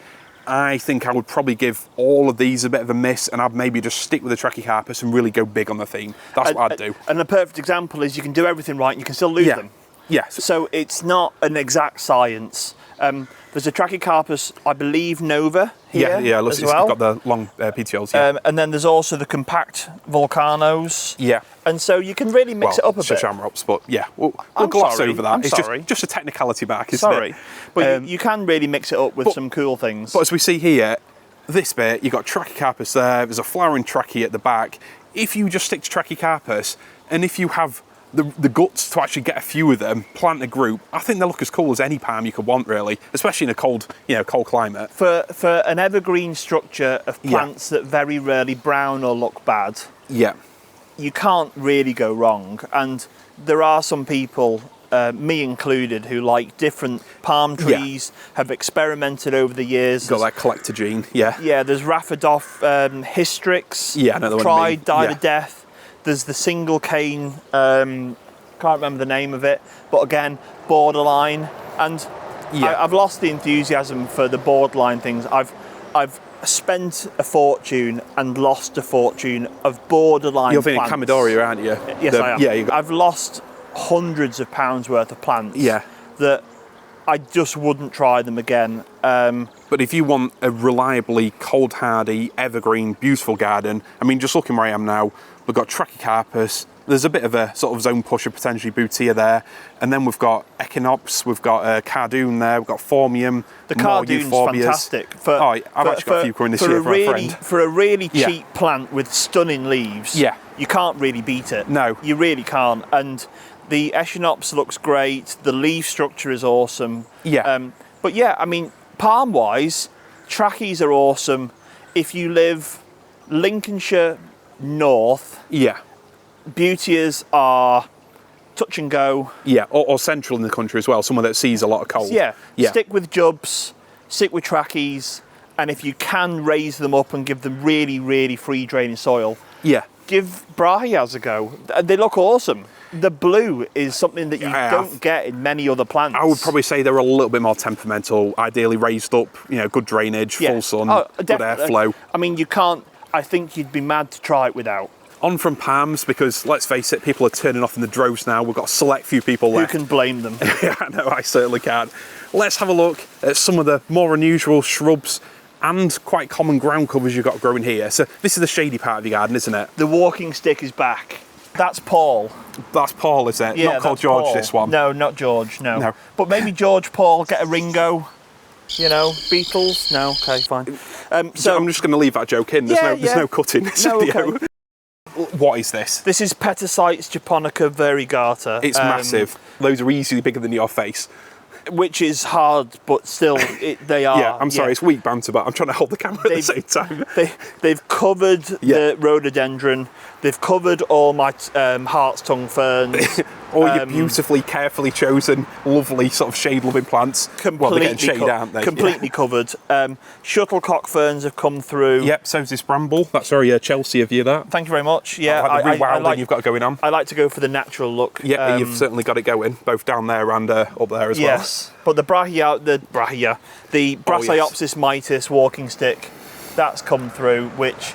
[SPEAKER 1] I think I would probably give all of these a bit of a miss, and I'd maybe just stick with the Trachycarpus and really go big on the theme. That's what I'd do.
[SPEAKER 2] And a perfect example is you can do everything right and you can still lose them.
[SPEAKER 1] Yeah.
[SPEAKER 2] So it's not an exact science. There's a Trachycarpus, I believe, Nova here as well.
[SPEAKER 1] It's got the long petioles, yeah.
[SPEAKER 2] And then there's also the compact volcanos.
[SPEAKER 1] Yeah.
[SPEAKER 2] And so you can really mix it up a bit.
[SPEAKER 1] Shamrocks, but yeah, we'll gloss over that. It's just a technicality back, isn't it?
[SPEAKER 2] But you can really mix it up with some cool things.
[SPEAKER 1] But as we see here, this bit, you've got Trachycarpus there, there's a flowering trachy at the back. If you just stick to Trachycarpus, and if you have the guts to actually get a few of them, plant a group, I think they look as cool as any palm you could want, really, especially in a cold climate.
[SPEAKER 2] For an evergreen structure of plants that very rarely brown or look bad, you can't really go wrong. And there are some people, me included, who like different palm trees, have experimented over the years.
[SPEAKER 1] Got that collector gene,
[SPEAKER 2] Yeah, there's Rhaphidoff Hystrix,
[SPEAKER 1] another one
[SPEAKER 2] tried, died a death. There's the single cane, can't remember the name of it, but again, borderline. And I've lost the enthusiasm for the borderline things. I've spent a fortune and lost a fortune of borderline
[SPEAKER 1] You're thinking
[SPEAKER 2] plants.
[SPEAKER 1] Camadoria, aren't you?
[SPEAKER 2] Yes, I am.
[SPEAKER 1] Yeah,
[SPEAKER 2] I've lost hundreds of pounds worth of plants that I just wouldn't try them again.
[SPEAKER 1] But if you want a reliably cold hardy, evergreen, beautiful garden, I mean, just looking where I am now, we've got Trachycarpus, there's a bit of a sort of zone pusher, potentially Butia there, and then we've got Echinops, we've got Cardoon there, we've got Formium,
[SPEAKER 2] the Cardoon's fantastic.
[SPEAKER 1] I've actually got a few coming this year for a friend.
[SPEAKER 2] For a really cheap plant with stunning leaves, you can't really beat it.
[SPEAKER 1] No.
[SPEAKER 2] You really can't. And the Echinops looks great, the leaf structure is awesome. But yeah, I mean, palm-wise, Trackies are awesome. If you live Lincolnshire North, Butias are touch and go.
[SPEAKER 1] Or central in the country as well, somewhere that sees a lot of cold.
[SPEAKER 2] Stick with Jubs, stick with Trackies, and if you can raise them up and give them really, really free draining soil, give Brahias a go. They look awesome. The blue is something that you don't get in many other plants.
[SPEAKER 1] I would probably say they're a little bit more temperamental, ideally raised up, good drainage, full sun, good airflow.
[SPEAKER 2] I mean, you can't, I think you'd be mad to try it without.
[SPEAKER 1] On from palms, because let's face it, people are turning off in the droves now. We've got a select few people left.
[SPEAKER 2] Who can blame them?
[SPEAKER 1] I know, I certainly can. Let's have a look at some of the more unusual shrubs and quite common ground covers you've got growing here. So this is the shady part of your garden, isn't it?
[SPEAKER 2] The walking stick is back. That's Paul.
[SPEAKER 1] That's Paul, is it?
[SPEAKER 2] Yeah,
[SPEAKER 1] not called George,
[SPEAKER 2] Paul.
[SPEAKER 1] this one.
[SPEAKER 2] No, not George, no. But maybe George, Paul, get a Ringo, Beatles. No, okay, fine.
[SPEAKER 1] So I'm just going to leave that joke in. There's no cutting this video. Okay. What is this?
[SPEAKER 2] This is Petasites japonica variegata.
[SPEAKER 1] It's massive. Those are easily bigger than your face.
[SPEAKER 2] Which is hard, but still, they are.
[SPEAKER 1] Yeah, I'm sorry, it's weak banter, but I'm trying to hold the camera at the same time.
[SPEAKER 2] They've covered the rhododendron. They've covered all my heart's tongue ferns.
[SPEAKER 1] All your beautifully, carefully chosen, lovely sort of shade-loving plants.
[SPEAKER 2] Completely
[SPEAKER 1] they're getting shade, aren't they?
[SPEAKER 2] Completely covered. Shuttlecock ferns have come through.
[SPEAKER 1] Yep, so's this bramble. That's very Chelsea of you, that.
[SPEAKER 2] Thank you very much. Yeah,
[SPEAKER 1] I like you've got going on.
[SPEAKER 2] I like to go for the natural look.
[SPEAKER 1] Yeah, you've certainly got it going, both down there and up there as well.
[SPEAKER 2] Yes, but the Brassioopsis mitis walking stick, that's come through, which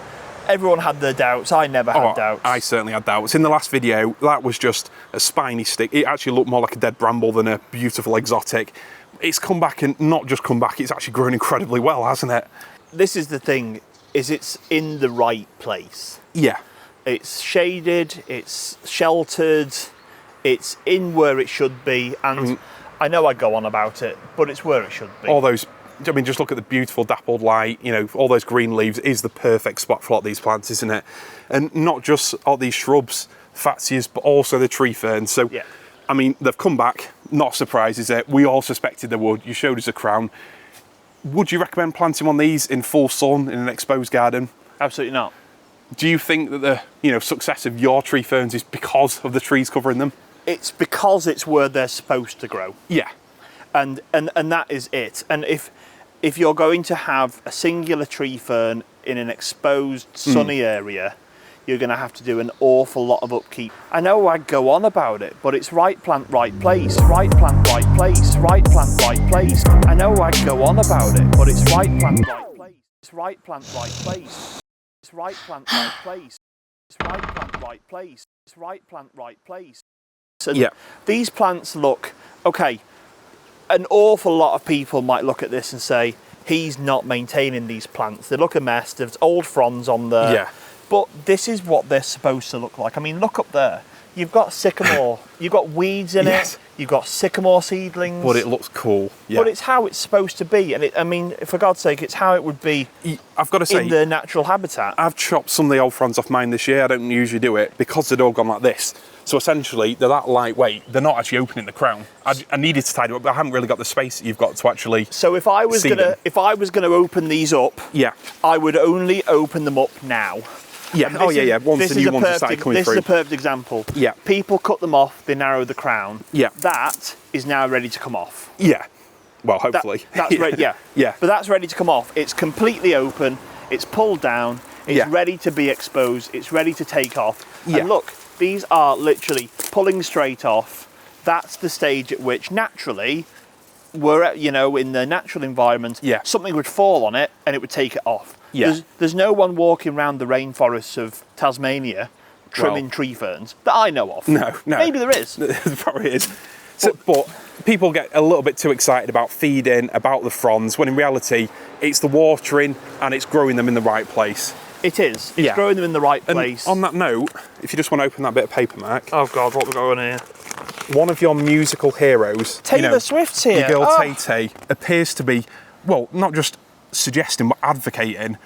[SPEAKER 2] everyone had their doubts. I never had doubts.
[SPEAKER 1] I certainly had doubts. In the last video, that was just a spiny stick. It actually looked more like a dead bramble than a beautiful exotic. It's come back, and not just come back, it's actually grown incredibly well, hasn't it?
[SPEAKER 2] This is the thing, is it's in the right place.
[SPEAKER 1] Yeah.
[SPEAKER 2] It's shaded, it's sheltered, it's in where it should be, and I know I go on about it, but it's where it should be.
[SPEAKER 1] All those, I mean, just look at the beautiful dappled light, all those green leaves is the perfect spot for a lot of these plants, isn't it? And not just all these shrubs, Fatsias, but also the tree ferns. So, I mean, they've come back, not a surprise, is it? We all suspected they would. You showed us a crown. Would you recommend planting one of these in full sun in an exposed garden?
[SPEAKER 2] Absolutely not.
[SPEAKER 1] Do you think that the success of your tree ferns is because of the trees covering them?
[SPEAKER 2] It's because it's where they're supposed to grow.
[SPEAKER 1] Yeah.
[SPEAKER 2] And that is it. And if you're going to have a singular tree fern in an exposed sunny area, you're going to have to do an awful lot of upkeep. I know I go on about it, but it's right plant, right place, right plant, right place, right plant, right place. I know I go on about it, but it's right plant, right place. It's right plant, right place. It's right plant, right place. It's right plant, right place. It's right plant, right place. And
[SPEAKER 1] Yeah.
[SPEAKER 2] these plants look, okay, an awful lot of people might look at this and say, he's not maintaining these plants. They look a mess. There's old fronds on there.
[SPEAKER 1] Yeah.
[SPEAKER 2] But this is what they're supposed to look like. I mean, look up there. You've got sycamore. You've got weeds in
[SPEAKER 1] Yes.
[SPEAKER 2] it. You've got sycamore seedlings.
[SPEAKER 1] But it looks cool. Yeah.
[SPEAKER 2] But it's how it's supposed to be. And I mean, for God's sake, it's how it would be
[SPEAKER 1] I've got to say,
[SPEAKER 2] in the natural habitat.
[SPEAKER 1] I've chopped some of the old fronds off mine this year. I don't usually do it because they'd all gone like this. So essentially, they're that lightweight. They're not actually opening the crown. I needed to tidy up, but I haven't really got the space that you've got to actually.
[SPEAKER 2] So if I was gonna open these up,
[SPEAKER 1] Yeah.
[SPEAKER 2] I would only open them up now.
[SPEAKER 1] Yeah.
[SPEAKER 2] And
[SPEAKER 1] Oh
[SPEAKER 2] this
[SPEAKER 1] yeah,
[SPEAKER 2] is-
[SPEAKER 1] yeah. Once
[SPEAKER 2] this
[SPEAKER 1] the
[SPEAKER 2] is
[SPEAKER 1] new
[SPEAKER 2] a
[SPEAKER 1] ones have
[SPEAKER 2] perfect-
[SPEAKER 1] started coming
[SPEAKER 2] This
[SPEAKER 1] through.
[SPEAKER 2] is a perfect example.
[SPEAKER 1] Yeah.
[SPEAKER 2] People cut them off. They narrow the crown.
[SPEAKER 1] Yeah.
[SPEAKER 2] That is now ready to come off.
[SPEAKER 1] Yeah. Well,
[SPEAKER 2] That-
[SPEAKER 1] hopefully.
[SPEAKER 2] that's ready. Yeah.
[SPEAKER 1] Yeah.
[SPEAKER 2] But that's ready to come off. It's completely open. It's pulled down. It's
[SPEAKER 1] Yeah.
[SPEAKER 2] ready to be exposed. It's ready to take off.
[SPEAKER 1] Yeah.
[SPEAKER 2] And look, these are literally pulling straight off. That's the stage at which naturally we're at, in the natural environment,
[SPEAKER 1] Yeah.
[SPEAKER 2] something would fall on it and it would take it off.
[SPEAKER 1] Yeah.
[SPEAKER 2] There's no one walking around the rainforests of Tasmania trimming tree ferns that I know of.
[SPEAKER 1] No.
[SPEAKER 2] Maybe there is.
[SPEAKER 1] There probably is. So, but people get a little bit too excited about feeding, about the fronds, when in reality, it's the watering and it's growing them in the right place.
[SPEAKER 2] It is. It's
[SPEAKER 1] Yeah.
[SPEAKER 2] growing them in the right
[SPEAKER 1] And
[SPEAKER 2] place.
[SPEAKER 1] on that note, if you just want to open that bit of paper, Mark,
[SPEAKER 2] Oh God, what we got on here?
[SPEAKER 1] one of your musical heroes,
[SPEAKER 2] Taylor Swift's here.
[SPEAKER 1] your girl
[SPEAKER 2] Oh.
[SPEAKER 1] Tay, appears to be, well, not just suggesting, but advocating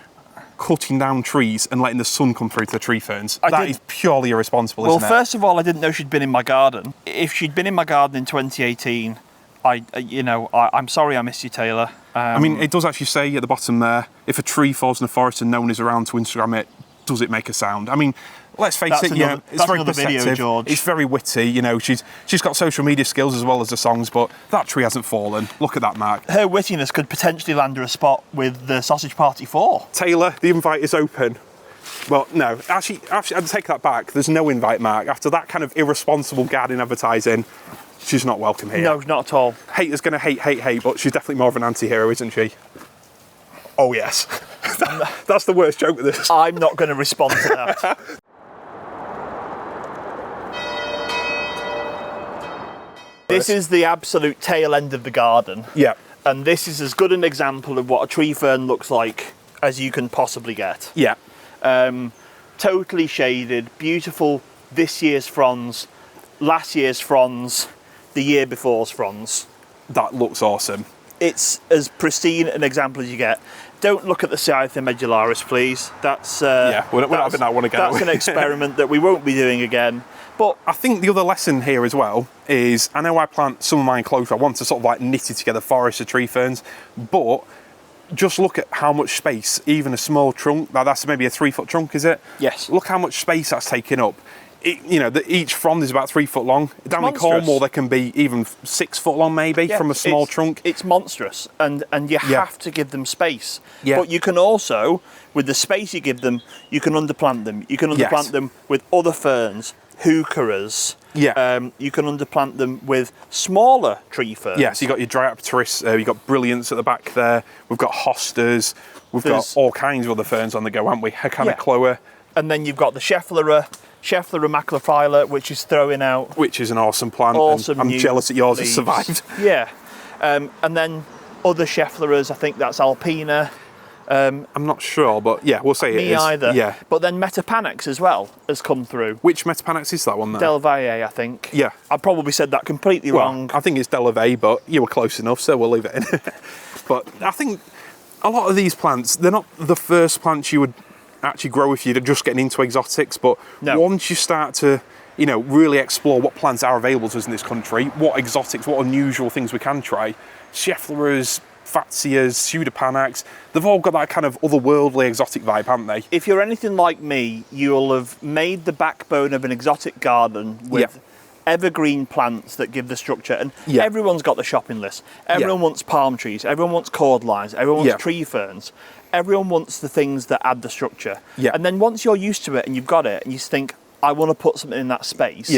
[SPEAKER 1] cutting down trees and letting the sun come through to the tree ferns. That
[SPEAKER 2] did-
[SPEAKER 1] is purely irresponsible,
[SPEAKER 2] Well,
[SPEAKER 1] isn't it?
[SPEAKER 2] first of all, I didn't know she'd been in my garden. If she'd been in my garden in 2018, I'm sorry I missed you, Taylor.
[SPEAKER 1] I mean, it does actually say at the bottom there, if a tree falls in the forest and no one is around to Instagram it, does it make a sound? I mean, let's face
[SPEAKER 2] That's
[SPEAKER 1] it,
[SPEAKER 2] another-
[SPEAKER 1] it's
[SPEAKER 2] that's
[SPEAKER 1] very
[SPEAKER 2] another video,
[SPEAKER 1] perceptive.
[SPEAKER 2] George.
[SPEAKER 1] It's very witty, she's got social media skills as well as the songs, but that tree hasn't fallen. Look at that, Mark.
[SPEAKER 2] Her wittiness could potentially land her a spot with the Sausage Party 4.
[SPEAKER 1] Taylor, the invite is open. Well, no, actually, I'd take that back. There's no invite, Mark. After that kind of irresponsible garden advertising, she's not welcome here.
[SPEAKER 2] No, not at all.
[SPEAKER 1] Haters gonna hate, but she's definitely more of an anti-hero, isn't she? Oh yes. That's the worst joke of this.
[SPEAKER 2] I'm not going to respond to that. This is the absolute tail end of the garden.
[SPEAKER 1] Yeah.
[SPEAKER 2] And this is as good an example of what a tree fern looks like as you can possibly get.
[SPEAKER 1] Yeah.
[SPEAKER 2] Totally shaded, beautiful this year's fronds, last year's fronds, the year before's fronds.
[SPEAKER 1] That looks awesome.
[SPEAKER 2] It's as pristine an example as you get. Don't look at the Cyatha medullaris, please. That's
[SPEAKER 1] we're not having that one again, are
[SPEAKER 2] That's
[SPEAKER 1] we?
[SPEAKER 2] an experiment that we won't be doing again. But
[SPEAKER 1] I think the other lesson here as well is, I know I plant some of mine closer. I want to sort of like knit it together, forest of tree ferns, but just look at how much space, even a small trunk, that's maybe a 3-foot trunk, is it?
[SPEAKER 2] Yes.
[SPEAKER 1] Look how much space that's taking up. Each frond is about 3 foot long. Down in
[SPEAKER 2] monstrous.
[SPEAKER 1] Cornwall, they can be even 6 foot long, maybe, from a small trunk.
[SPEAKER 2] It's monstrous, and you have to give them space.
[SPEAKER 1] Yeah.
[SPEAKER 2] But you can also, with the space you give them, you can underplant them. You can underplant them with other ferns, heucheras.
[SPEAKER 1] Yeah.
[SPEAKER 2] You can underplant them with smaller tree ferns.
[SPEAKER 1] Yeah, so you've got your Dryapteris, you've got Brilliants at the back there, we've got Hostas, got all kinds of other ferns on the go, haven't we? Hecanocloa.
[SPEAKER 2] And then you've got the Schefflera macrophylla, which is throwing out
[SPEAKER 1] Which is an awesome plant.
[SPEAKER 2] awesome
[SPEAKER 1] I'm
[SPEAKER 2] new
[SPEAKER 1] jealous that yours has
[SPEAKER 2] leaves.
[SPEAKER 1] survived.
[SPEAKER 2] Yeah. And then other Scheffleras, I think that's Alpina.
[SPEAKER 1] I'm not sure, but yeah, we'll say it is.
[SPEAKER 2] Me either.
[SPEAKER 1] Yeah.
[SPEAKER 2] But then Metapanax as well has come through.
[SPEAKER 1] Which Metapanax is that one there?
[SPEAKER 2] Delvaye, I think.
[SPEAKER 1] Yeah.
[SPEAKER 2] I probably said that completely wrong.
[SPEAKER 1] I think it's Delavae, but you were close enough, so we'll leave it in. But I think a lot of these plants, they're not the first plants you would actually grow if you're just getting into exotics, but once you start to really explore what plants are available to us in this country, what exotics, what unusual things we can try, Scheffleras, Fatsias, Pseudopanax, they've all got that kind of otherworldly exotic vibe, haven't they?
[SPEAKER 2] If you're anything like me, you'll have made the backbone of an exotic garden with evergreen plants that give the structure, and everyone's got the shopping list. Everyone wants palm trees, everyone wants cordlines, everyone wants tree ferns, everyone wants the things that add the structure. And then once you're used to it and you've got it and you think, I want to put something in that space,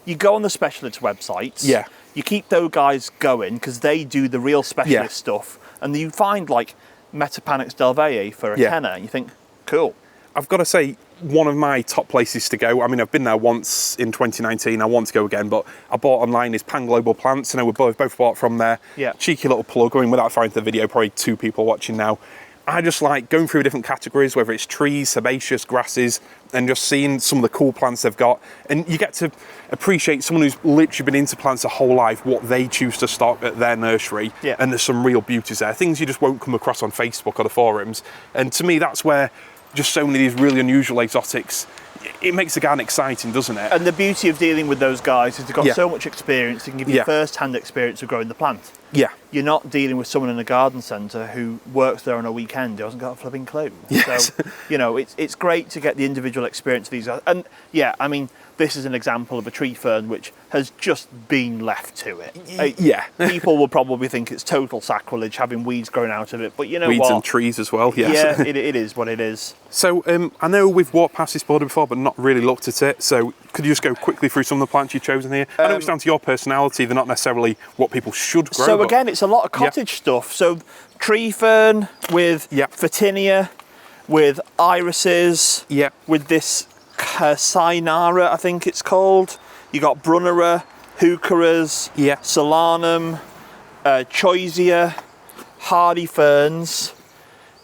[SPEAKER 2] you go on the specialist websites, you keep those guys going because they do the real specialist stuff, and you find like Metapanax delvayi for a tenner. You think, cool.
[SPEAKER 1] I've got to say, one of my top places to go, I mean, I've been there once in 2019, I want to go again, but I bought online is Pan Global Plants. I know we both bought from there.
[SPEAKER 2] Yeah.
[SPEAKER 1] Cheeky little plug, I mean, without finding the video, probably 2 people watching now. I just like going through different categories, whether it's trees, herbaceous, grasses, and just seeing some of the cool plants they've got. And you get to appreciate someone who's literally been into plants their whole life, what they choose to stock at their nursery.
[SPEAKER 2] Yeah.
[SPEAKER 1] And there's some real beauties there, things you just won't come across on Facebook or the forums. And to me, that's where just so many of these really unusual exotics, it makes the garden exciting, doesn't it?
[SPEAKER 2] And the beauty of dealing with those guys is they've got so much experience, they can give you first-hand experience of growing the plant.
[SPEAKER 1] Yeah.
[SPEAKER 2] You're not dealing with someone in a garden centre who works there on a weekend who hasn't got a flipping clue.
[SPEAKER 1] Yes.
[SPEAKER 2] So, you know, it's great to get the individual experience of these guys. And yeah, I mean, this is an example of a tree fern which has just been left to it.
[SPEAKER 1] Yeah.
[SPEAKER 2] People will probably think it's total sacrilege having weeds growing out of it, but you know
[SPEAKER 1] Weeds
[SPEAKER 2] what?
[SPEAKER 1] and trees as well, yes.
[SPEAKER 2] Yeah, it is what it is.
[SPEAKER 1] So I know we've walked past this border before, but not really looked at it. So could you just go quickly through some of the plants you've chosen here? I know it's down to your personality. They're not necessarily what people should grow.
[SPEAKER 2] So again, it's a lot of cottage stuff. So tree fern with Photinia, with irises, with this Cynara, I think it's called. You got Brunnera, Heucheras, Solanum, Choisia, hardy ferns.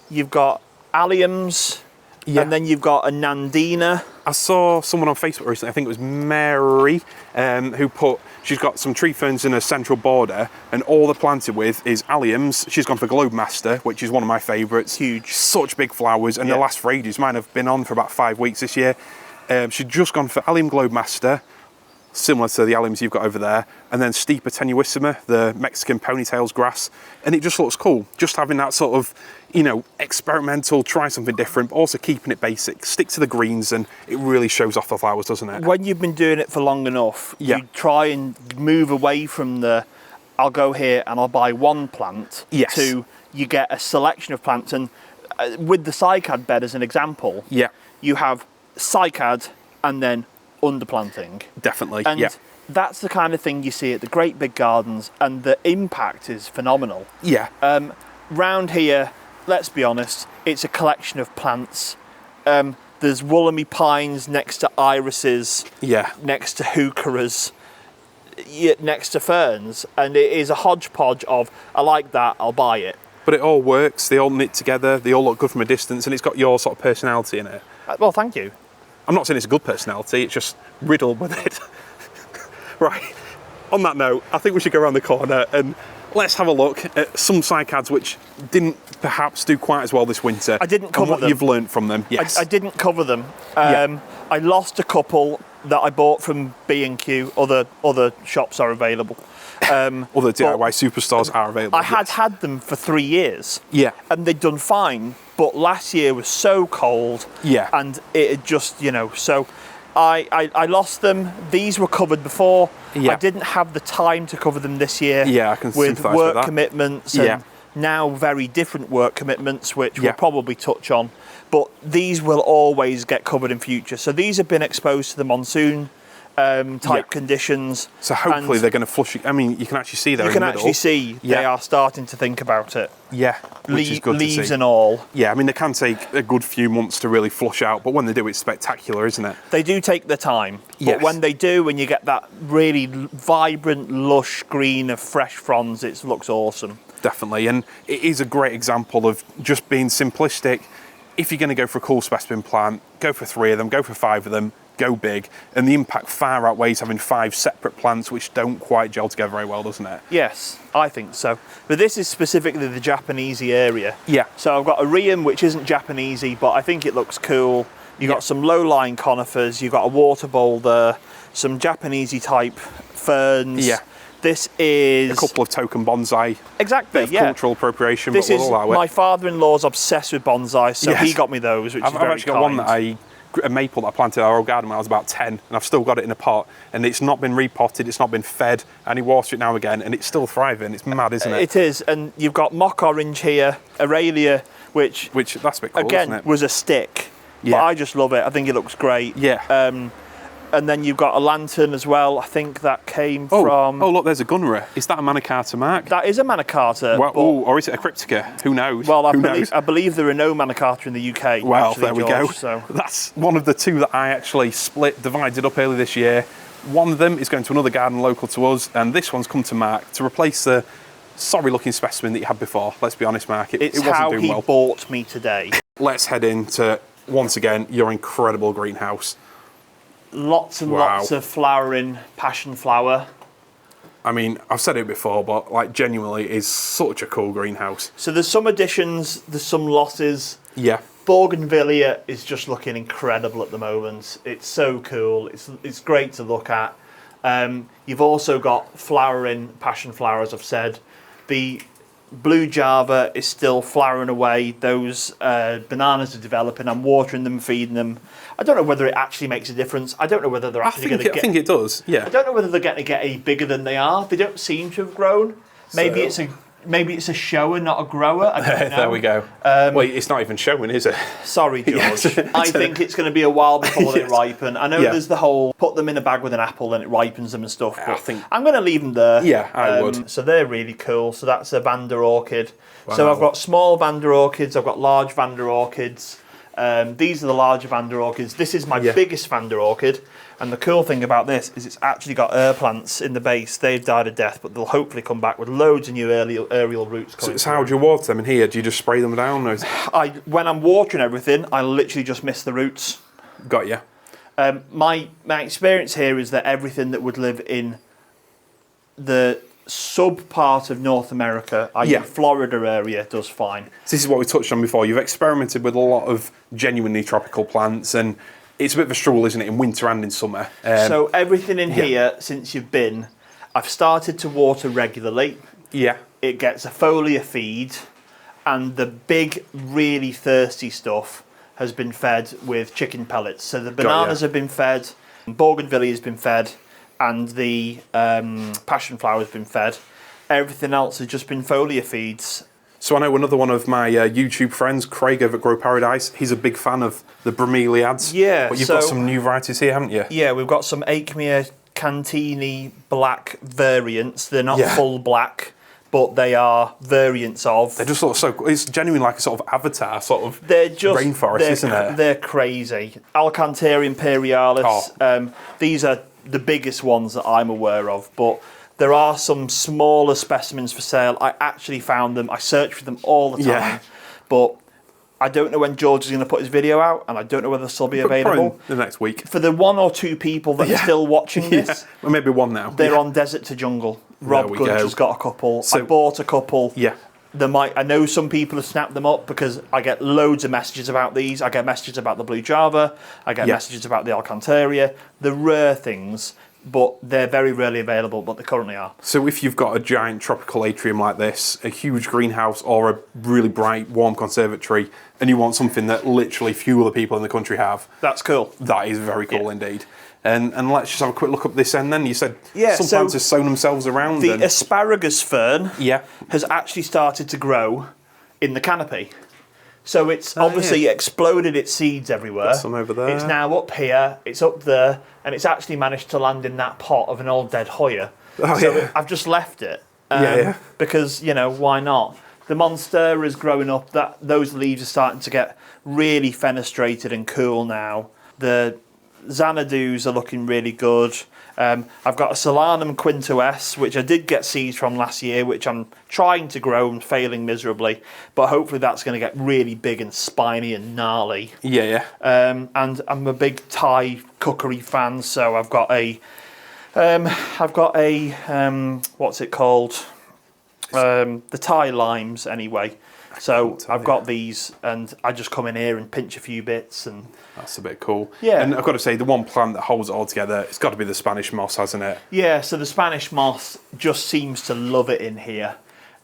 [SPEAKER 2] You've got alliums, and then you've got a Nandina.
[SPEAKER 1] I saw someone on Facebook recently, I think it was Mary, who put, she's got some tree ferns in her central border, and all they're planted with is alliums. She's gone for Globe Master, which is one of my favourites.
[SPEAKER 2] Huge.
[SPEAKER 1] Such big flowers, and they last for ages. Mine have been on for about 5 weeks this year. She's just gone for Allium Globe Master, similar to the alliums you've got over there, and then Stipa tenuissima, the Mexican ponytails grass, and it just looks cool. Just having that sort of, you know, experimental, try something different, but also keeping it basic. Stick to the greens, and it really shows off the flowers, doesn't it?
[SPEAKER 2] When you've been doing it for long enough, you try and move away from the, I'll go here and I'll buy one plant, to you get a selection of plants. And with the cycad bed as an example, you have cycad and then underplanting.
[SPEAKER 1] Definitely,
[SPEAKER 2] and that's the kind of thing you see at the great big gardens, and the impact is phenomenal. Round here, let's be honest, it's a collection of plants. There's woolly pines next to irises, next to heucheras, next to ferns, and it is a hodgepodge of, I like that, I'll buy it.
[SPEAKER 1] But it all works, they all knit together, they all look good from a distance, and it's got your sort of personality in it.
[SPEAKER 2] Well, thank you.
[SPEAKER 1] I'm not saying it's a good personality, it's just riddled with it. Right, on that note, I think we should go around the corner and let's have a look at some cycads which didn't perhaps do quite as well this winter.
[SPEAKER 2] I didn't cover
[SPEAKER 1] what
[SPEAKER 2] them.
[SPEAKER 1] You've learned from them, yes.
[SPEAKER 2] I didn't cover them. I lost a couple that I bought from B&Q, other shops are available.
[SPEAKER 1] Other DIY superstores are available.
[SPEAKER 2] I had them for 3 years. And they'd done fine, but last year was so cold. And it had just, you know, so I lost them. These were covered before. I didn't have the time to cover them this year.
[SPEAKER 1] I can
[SPEAKER 2] with
[SPEAKER 1] sympathise
[SPEAKER 2] work
[SPEAKER 1] with that.
[SPEAKER 2] commitments and now very different work commitments, which we'll probably touch on. But these will always get covered in future. So these have been exposed to the monsoon type conditions.
[SPEAKER 1] So hopefully they're going to flush. I mean, you can actually see there.
[SPEAKER 2] You can actually see they are starting to think about it.
[SPEAKER 1] Which is good to see.
[SPEAKER 2] Leaves and all.
[SPEAKER 1] I mean, they can take a good few months to really flush out, but when they do, it's spectacular, isn't it?
[SPEAKER 2] They do take their time, but when they do, and you get that really vibrant, lush green of fresh fronds, it looks awesome.
[SPEAKER 1] Definitely, and it is a great example of just being simplistic. If you're going to go for a cool specimen plant, go for 3 of them, go for 5 of them, go big, and the impact far outweighs having 5 separate plants which don't quite gel together very well, doesn't it?
[SPEAKER 2] Yes, I think so. But this is specifically the Japanesey area. So I've got a Rheum, which isn't Japanesey, but I think it looks cool. You've got some low-lying conifers, you've got a water boulder, some Japanesey type ferns. This is
[SPEAKER 1] a couple of token bonsai.
[SPEAKER 2] Exactly,
[SPEAKER 1] cultural appropriation,
[SPEAKER 2] this
[SPEAKER 1] but we'll allow it.
[SPEAKER 2] My father-in-law's obsessed with bonsai, so he got me those, which is very kind. I've
[SPEAKER 1] actually got one that a maple that I planted in our old garden when I was about 10, and I've still got it in a pot, and it's not been repotted, it's not been fed, and he waters it now and again, and it's still thriving. It's mad, isn't it?
[SPEAKER 2] It is, and you've got mock orange here, Aurelia, which
[SPEAKER 1] that's a bit cool,
[SPEAKER 2] again
[SPEAKER 1] isn't it?
[SPEAKER 2] was a stick, but I just love it. I think it looks great. And then you've got a lantern as well. I think that came from...
[SPEAKER 1] Oh, look, there's a gunnery. Is that a Manicarta, Mark?
[SPEAKER 2] That is a Manicarta.
[SPEAKER 1] Well, or is it a Cryptica? Who knows?
[SPEAKER 2] Well,
[SPEAKER 1] Who knows?
[SPEAKER 2] I believe there are no Manicarta in the UK.
[SPEAKER 1] Well,
[SPEAKER 2] actually,
[SPEAKER 1] there we
[SPEAKER 2] George,
[SPEAKER 1] go.
[SPEAKER 2] So.
[SPEAKER 1] That's one of the two that I actually divided up early this year. One of them is going to another garden local to us, and this one's come to Mark to replace the sorry-looking specimen that you had before. Let's be honest, Mark, it wasn't
[SPEAKER 2] how
[SPEAKER 1] doing
[SPEAKER 2] he
[SPEAKER 1] well.
[SPEAKER 2] bought me today.
[SPEAKER 1] Let's head into, once again, your incredible greenhouse.
[SPEAKER 2] Lots and lots of flowering passion flower.
[SPEAKER 1] I mean, I've said it before, but like genuinely, it's such a cool greenhouse.
[SPEAKER 2] So there's some additions, there's some losses.
[SPEAKER 1] Yeah.
[SPEAKER 2] Bougainvillea is just looking incredible at the moment. It's so cool. It's great to look at. You've also got flowering passion flower, as I've said. The blue Java is still flowering away. Those bananas are developing. I'm watering them, feeding them. I don't know whether it actually makes a difference. I don't know whether they're actually going to get...
[SPEAKER 1] I think it does, yeah.
[SPEAKER 2] I don't know whether they're going to get any bigger than they are. They don't seem to have grown. Maybe it's a shower, not a grower. I don't know.
[SPEAKER 1] There we go. Well, it's not even showing, is it?
[SPEAKER 2] Sorry, George.
[SPEAKER 1] Yes.
[SPEAKER 2] I think it's going to be a while before they
[SPEAKER 1] Yes.
[SPEAKER 2] ripen. I know there's the whole put them in a bag with an apple and it ripens them and stuff. But I'm going to leave them there.
[SPEAKER 1] Yeah, I would.
[SPEAKER 2] So they're really cool. So that's a Vanda orchid.
[SPEAKER 1] Wow.
[SPEAKER 2] So I've got small Vanda orchids. I've got large Vanda orchids. These are the larger Vanda orchids. This is my biggest Vanda orchid. And the cool thing about this is it's actually got air plants in the base. They've died a death, but they'll hopefully come back with loads of new aerial roots coming.
[SPEAKER 1] So how do you water them in here? Do you just spray them down? Or
[SPEAKER 2] When I'm watering everything, I literally just miss the roots.
[SPEAKER 1] Got you.
[SPEAKER 2] My experience here is that everything that would live in the sub part of North America, i.e. Florida area, does fine.
[SPEAKER 1] So this is what we touched on before. You've experimented with a lot of genuinely tropical plants, and it's a bit of a struggle, isn't it, in winter and in summer?
[SPEAKER 2] So everything in here, since you've been, I've started to water regularly.
[SPEAKER 1] Yeah.
[SPEAKER 2] It gets a foliar feed, and the big, really thirsty stuff has been fed with chicken pellets. So the bananas have been fed, bougainvillea has been fed, and the passion flower has been fed. Everything else has just been foliar feeds.
[SPEAKER 1] So I know another one of my YouTube friends, Craig over at Grow Paradise, he's a big fan of the Bromeliads.
[SPEAKER 2] Yeah.
[SPEAKER 1] But you've got some new varieties here, haven't you?
[SPEAKER 2] Yeah, we've got some Achemia Cantini black variants. They're not full black, but they are variants of.
[SPEAKER 1] They just look so cool. It's genuinely like a sort of avatar, sort of rainforest, isn't it?
[SPEAKER 2] They're crazy. Alcantara imperialis. These are the biggest ones that I'm aware of, but there are some smaller specimens for sale. I actually found them. I search for them all the time, but I don't know when George is going to put his video out, and I don't know whether they'll still be available.
[SPEAKER 1] The next week.
[SPEAKER 2] For the 1 or 2 people that are still watching this,
[SPEAKER 1] well, maybe one now.
[SPEAKER 2] They're on Desert to Jungle. Rob Goods has got a couple.
[SPEAKER 1] So,
[SPEAKER 2] I bought a couple.
[SPEAKER 1] Yeah.
[SPEAKER 2] I know some people have snapped them up because I get loads of messages about these. I get messages about the Blue Java. I get messages about the Alcantara. The rare things, but they're very rarely available, but they currently are.
[SPEAKER 1] So if you've got a giant tropical atrium like this, a huge greenhouse or a really bright, warm conservatory, and you want something that literally few other people in the country have.
[SPEAKER 2] That's cool.
[SPEAKER 1] That is very cool indeed. And let's just have a quick look up this end then. You said some plants have sown themselves around.
[SPEAKER 2] The asparagus fern
[SPEAKER 1] Yeah.
[SPEAKER 2] has actually started to grow in the canopy. So it's obviously exploded its seeds everywhere.
[SPEAKER 1] Got some over there.
[SPEAKER 2] It's now up here, it's up there, and it's actually managed to land in that pot of an old dead Hoya. I've just left it. Because, you know, why not? The Monstera is growing up. Those leaves are starting to get really fenestrated and cool now. The Xanadus are looking really good. I've got a Solanum Quinto S, which I did get seeds from last year, which I'm trying to grow and failing miserably. But hopefully that's going to get really big and spiny and gnarly. And I'm a big Thai cookery fan, so I've got a what's it called? The Thai limes, anyway. So I've got these, and I just come in here and pinch a few bits, and
[SPEAKER 1] that's a bit cool.
[SPEAKER 2] Yeah.
[SPEAKER 1] And I've got to say, the one plant that holds it all together, it's got to be the Spanish moss, hasn't it?
[SPEAKER 2] Yeah. So the Spanish moss just seems to love it in here.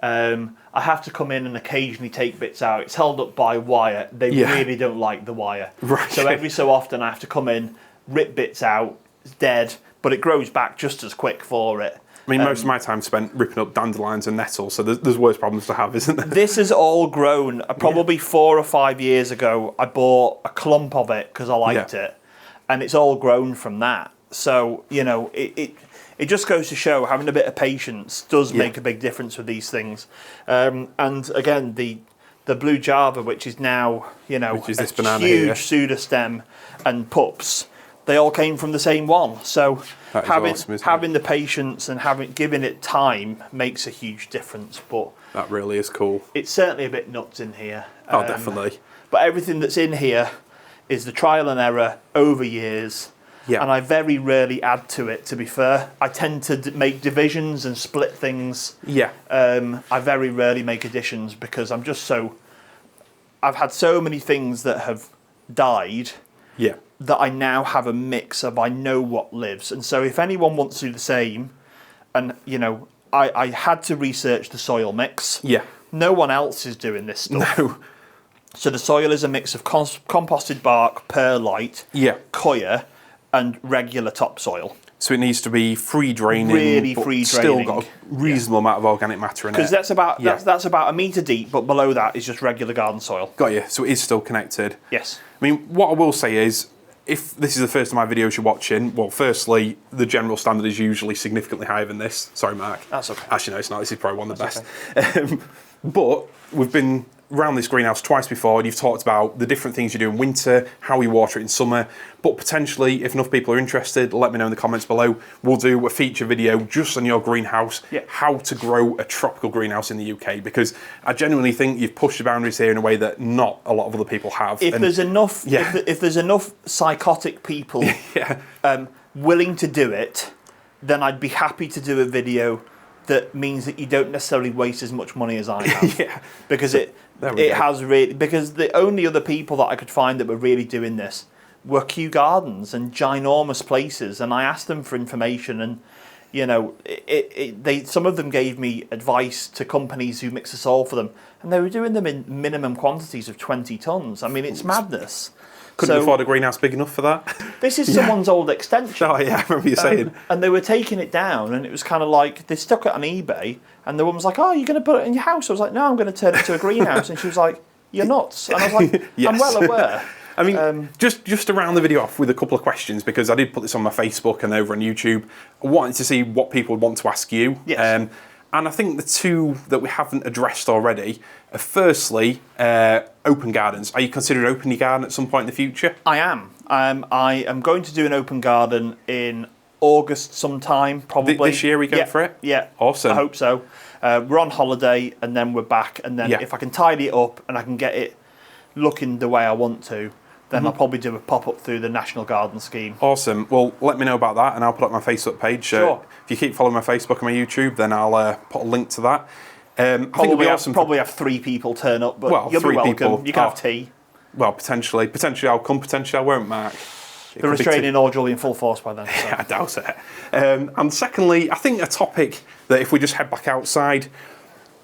[SPEAKER 2] I have to come in and occasionally take bits out. It's held up by wire. They really don't like the wire.
[SPEAKER 1] Right.
[SPEAKER 2] So every so often I have to come in, rip bits out. It's dead, but it grows back just as quick for it.
[SPEAKER 1] I mean, most of my time spent ripping up dandelions and nettles, so there's worse problems to have, isn't there?
[SPEAKER 2] This is all grown. Probably 4 or 5 years ago, I bought a clump of it because I liked it, and it's all grown from that. So, you know, it just goes to show having a bit of patience does make a big difference with these things. And again, the blue Java, which is now, you know,
[SPEAKER 1] which is
[SPEAKER 2] a
[SPEAKER 1] this banana
[SPEAKER 2] huge
[SPEAKER 1] here.
[SPEAKER 2] pseudostem, and pups, they all came from the same one. So having the patience and giving it time makes a huge difference. But
[SPEAKER 1] that really is cool.
[SPEAKER 2] It's certainly a bit nuts in here.
[SPEAKER 1] Oh, definitely.
[SPEAKER 2] But everything that's in here is the trial and error over years.
[SPEAKER 1] Yeah.
[SPEAKER 2] And I very rarely add to it, to be fair. I tend to make divisions and split things.
[SPEAKER 1] Yeah.
[SPEAKER 2] I very rarely make additions because I'm just so... I've had so many things that have died that I now have a mix of I know what lives. And so if anyone wants to do the same, and, you know, I had to research the soil mix.
[SPEAKER 1] Yeah.
[SPEAKER 2] No one else is doing this stuff.
[SPEAKER 1] No.
[SPEAKER 2] So the soil is a mix of composted bark, perlite, coir, and regular topsoil.
[SPEAKER 1] So it needs to be free draining,
[SPEAKER 2] really
[SPEAKER 1] but
[SPEAKER 2] free
[SPEAKER 1] still
[SPEAKER 2] draining.
[SPEAKER 1] got a reasonable amount of organic matter in it.
[SPEAKER 2] Because that's about a metre deep, but below that is just regular garden soil.
[SPEAKER 1] Got you. So it is still connected.
[SPEAKER 2] Yes.
[SPEAKER 1] I mean, what I will say is, if this is the first of my videos you're watching, well, firstly, the general standard is usually significantly higher than this. Sorry, Mark.
[SPEAKER 2] That's okay.
[SPEAKER 1] Actually, no, it's not. This is probably one of the best. But we've been around this greenhouse twice before, and you've talked about the different things you do in winter, how you water it in summer, but potentially, if enough people are interested, let me know in the comments below. We'll do a feature video just on your greenhouse, how to grow a tropical greenhouse in the UK, because I genuinely think you've pushed the boundaries here in a way that not a lot of other people have.
[SPEAKER 2] If there's enough, if there's enough psychotic people willing to do it, then I'd be happy to do a video that means that you don't necessarily waste as much money as I have. Because it has really, because the only other people that I could find that were really doing this were Kew Gardens and ginormous places, and I asked them for information, and you know, some of them gave me advice to companies who mix the soil for them, and they were doing them in minimum quantities of 20 tons. I mean, it's madness.
[SPEAKER 1] Couldn't afford a greenhouse big enough for that.
[SPEAKER 2] This is someone's old extension.
[SPEAKER 1] Oh yeah, I remember you saying.
[SPEAKER 2] And they were taking it down, and it was kind of like, they stuck it on eBay, and the woman was like, oh, you're going to put it in your house? I was like, no, I'm going to turn it into a greenhouse. And she was like, you're nuts. And I was like, I'm well aware.
[SPEAKER 1] I mean, just to round the video off with a couple of questions, because I did put this on my Facebook and over on YouTube. I wanted to see what people would want to ask you.
[SPEAKER 2] Yes.
[SPEAKER 1] And I think the two that we haven't addressed already are firstly, open gardens. Are you considering opening your garden at some point in the future?
[SPEAKER 2] I am. I am going to do an open garden in August sometime, probably.
[SPEAKER 1] This year we go for it?
[SPEAKER 2] Yeah.
[SPEAKER 1] Awesome.
[SPEAKER 2] I hope so. We're on holiday, and then we're back, and then if I can tidy it up and I can get it looking the way I want to, then I'll probably do a pop-up through the National Garden Scheme.
[SPEAKER 1] Awesome. Well, let me know about that, and I'll put up my Facebook page.
[SPEAKER 2] Sure.
[SPEAKER 1] If you keep following my Facebook and my YouTube, then I'll put a link to that. I think it'll be awesome.
[SPEAKER 2] Probably have 3 people turn up, but you'll be welcome. People. You can have tea.
[SPEAKER 1] Well, potentially I'll come, potentially I won't, Mark.
[SPEAKER 2] The restraining order will be in full force by then. So.
[SPEAKER 1] Yeah, I doubt it. And secondly, I think a topic that if we just head back outside,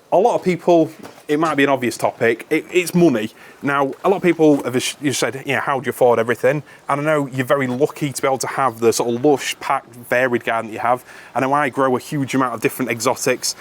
[SPEAKER 1] a lot of people, it might be an obvious topic, it's money. Now, a lot of people have just said, how do you afford everything? And I know you're very lucky to be able to have the sort of lush, packed, varied garden that you have. I know I grow a huge amount of different exotics.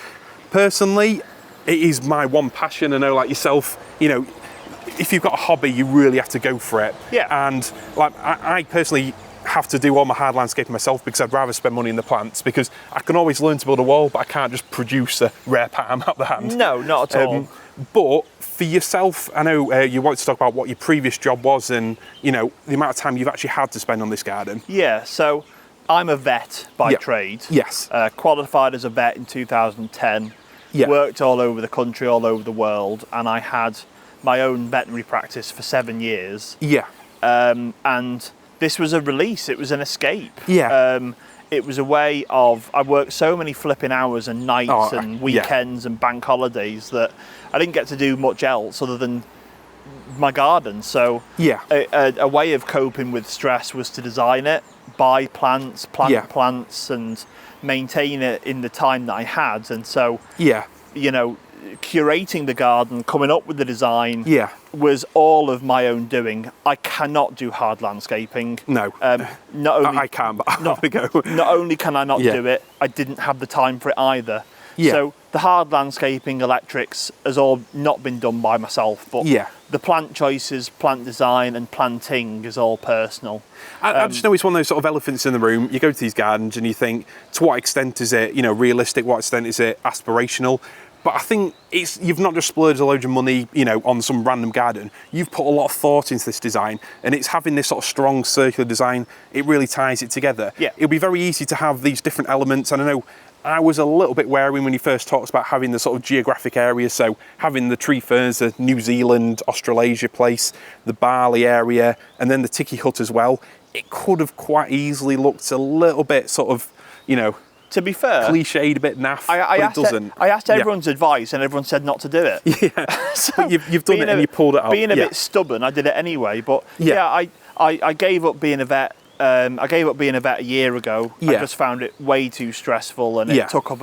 [SPEAKER 1] Personally, it is my one passion. I know, like yourself, if you've got a hobby, you really have to go for it.
[SPEAKER 2] Yeah.
[SPEAKER 1] And like I personally have to do all my hard landscaping myself because I'd rather spend money in the plants, because I can always learn to build a wall, but I can't just produce a rare palm out the hand.
[SPEAKER 2] No, not at all.
[SPEAKER 1] But for yourself, I know you wanted to talk about what your previous job was and, the amount of time you've actually had to spend on this garden.
[SPEAKER 2] Yeah, so I'm a vet by trade.
[SPEAKER 1] Yes.
[SPEAKER 2] Qualified as a vet in 2010.
[SPEAKER 1] Yeah.
[SPEAKER 2] Worked all over the country, all over the world, and I had my own veterinary practice for 7 years.
[SPEAKER 1] Yeah.
[SPEAKER 2] And this was a release, it was an escape.
[SPEAKER 1] Yeah.
[SPEAKER 2] It was a way of, I worked so many flipping hours and nights and weekends and bank holidays that I didn't get to do much else other than my garden. So a way of coping with stress was to design it, buy plants, plant plants, and maintain it in the time that I had. And so, curating the garden, coming up with the design was all of my own doing. I cannot do hard landscaping.
[SPEAKER 1] No.
[SPEAKER 2] Not only
[SPEAKER 1] I can, but I'll have to go.
[SPEAKER 2] Not only can I not do it, I didn't have the time for it either.
[SPEAKER 1] Yeah.
[SPEAKER 2] So the hard landscaping, electrics has all not been done by myself, but
[SPEAKER 1] Yeah.
[SPEAKER 2] the plant choices, plant design and planting is all personal.
[SPEAKER 1] I just know it's one of those sort of elephants in the room. You go to these gardens and you think, to what extent is it, realistic? What extent is it aspirational? But I think you've not just splurged a load of money, on some random garden. You've put a lot of thought into this design, and it's having this sort of strong circular design. It really ties it together.
[SPEAKER 2] Yeah.
[SPEAKER 1] It'll be very easy to have these different elements. And I know I was a little bit wary when you first talked about having the sort of geographic areas. So having the tree ferns, the New Zealand, Australasia place, the barley area, and then the tiki hut as well. It could have quite easily looked a little bit sort of,
[SPEAKER 2] To be fair,
[SPEAKER 1] cliched, a bit naff, but it doesn't.
[SPEAKER 2] I asked everyone's advice and everyone said not to do it.
[SPEAKER 1] Yeah,
[SPEAKER 2] So
[SPEAKER 1] but you've done it and you pulled it out.
[SPEAKER 2] Being a bit stubborn, I did it anyway. But I gave up being a vet. I gave up being a vet a year ago. I
[SPEAKER 1] Yeah.
[SPEAKER 2] just found it way too stressful, and
[SPEAKER 1] Yeah.
[SPEAKER 2] it took up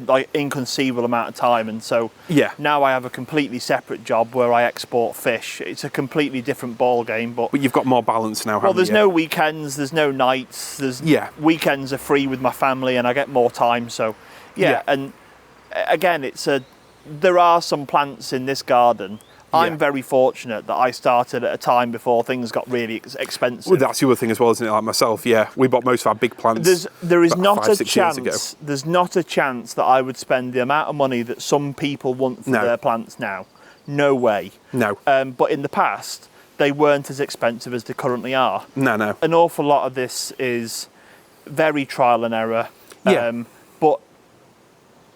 [SPEAKER 2] like inconceivable amount of time. And so
[SPEAKER 1] Yeah.
[SPEAKER 2] now I have a completely separate job where I export fish. It's a completely different ball game. But
[SPEAKER 1] But you've got more balance now,
[SPEAKER 2] well,
[SPEAKER 1] haven't
[SPEAKER 2] there's
[SPEAKER 1] you?
[SPEAKER 2] no weekends, there's no nights, weekends are free with my family, and I get more time. So
[SPEAKER 1] Yeah.
[SPEAKER 2] and again, there are some plants in this garden. I'm
[SPEAKER 1] Yeah.
[SPEAKER 2] very fortunate that I started at a time before things got really expensive.
[SPEAKER 1] Well, that's the other thing as well, isn't it? Like myself, yeah, we bought most of our big plants.
[SPEAKER 2] There is
[SPEAKER 1] about
[SPEAKER 2] not
[SPEAKER 1] 5-6 years ago.
[SPEAKER 2] there's not a chance that I would spend the amount of money that some people want for
[SPEAKER 1] No.
[SPEAKER 2] their plants now. No way.
[SPEAKER 1] No,
[SPEAKER 2] But in the past, they weren't as expensive as they currently are.
[SPEAKER 1] no.
[SPEAKER 2] An awful lot of this is very trial and error.
[SPEAKER 1] Yeah.
[SPEAKER 2] But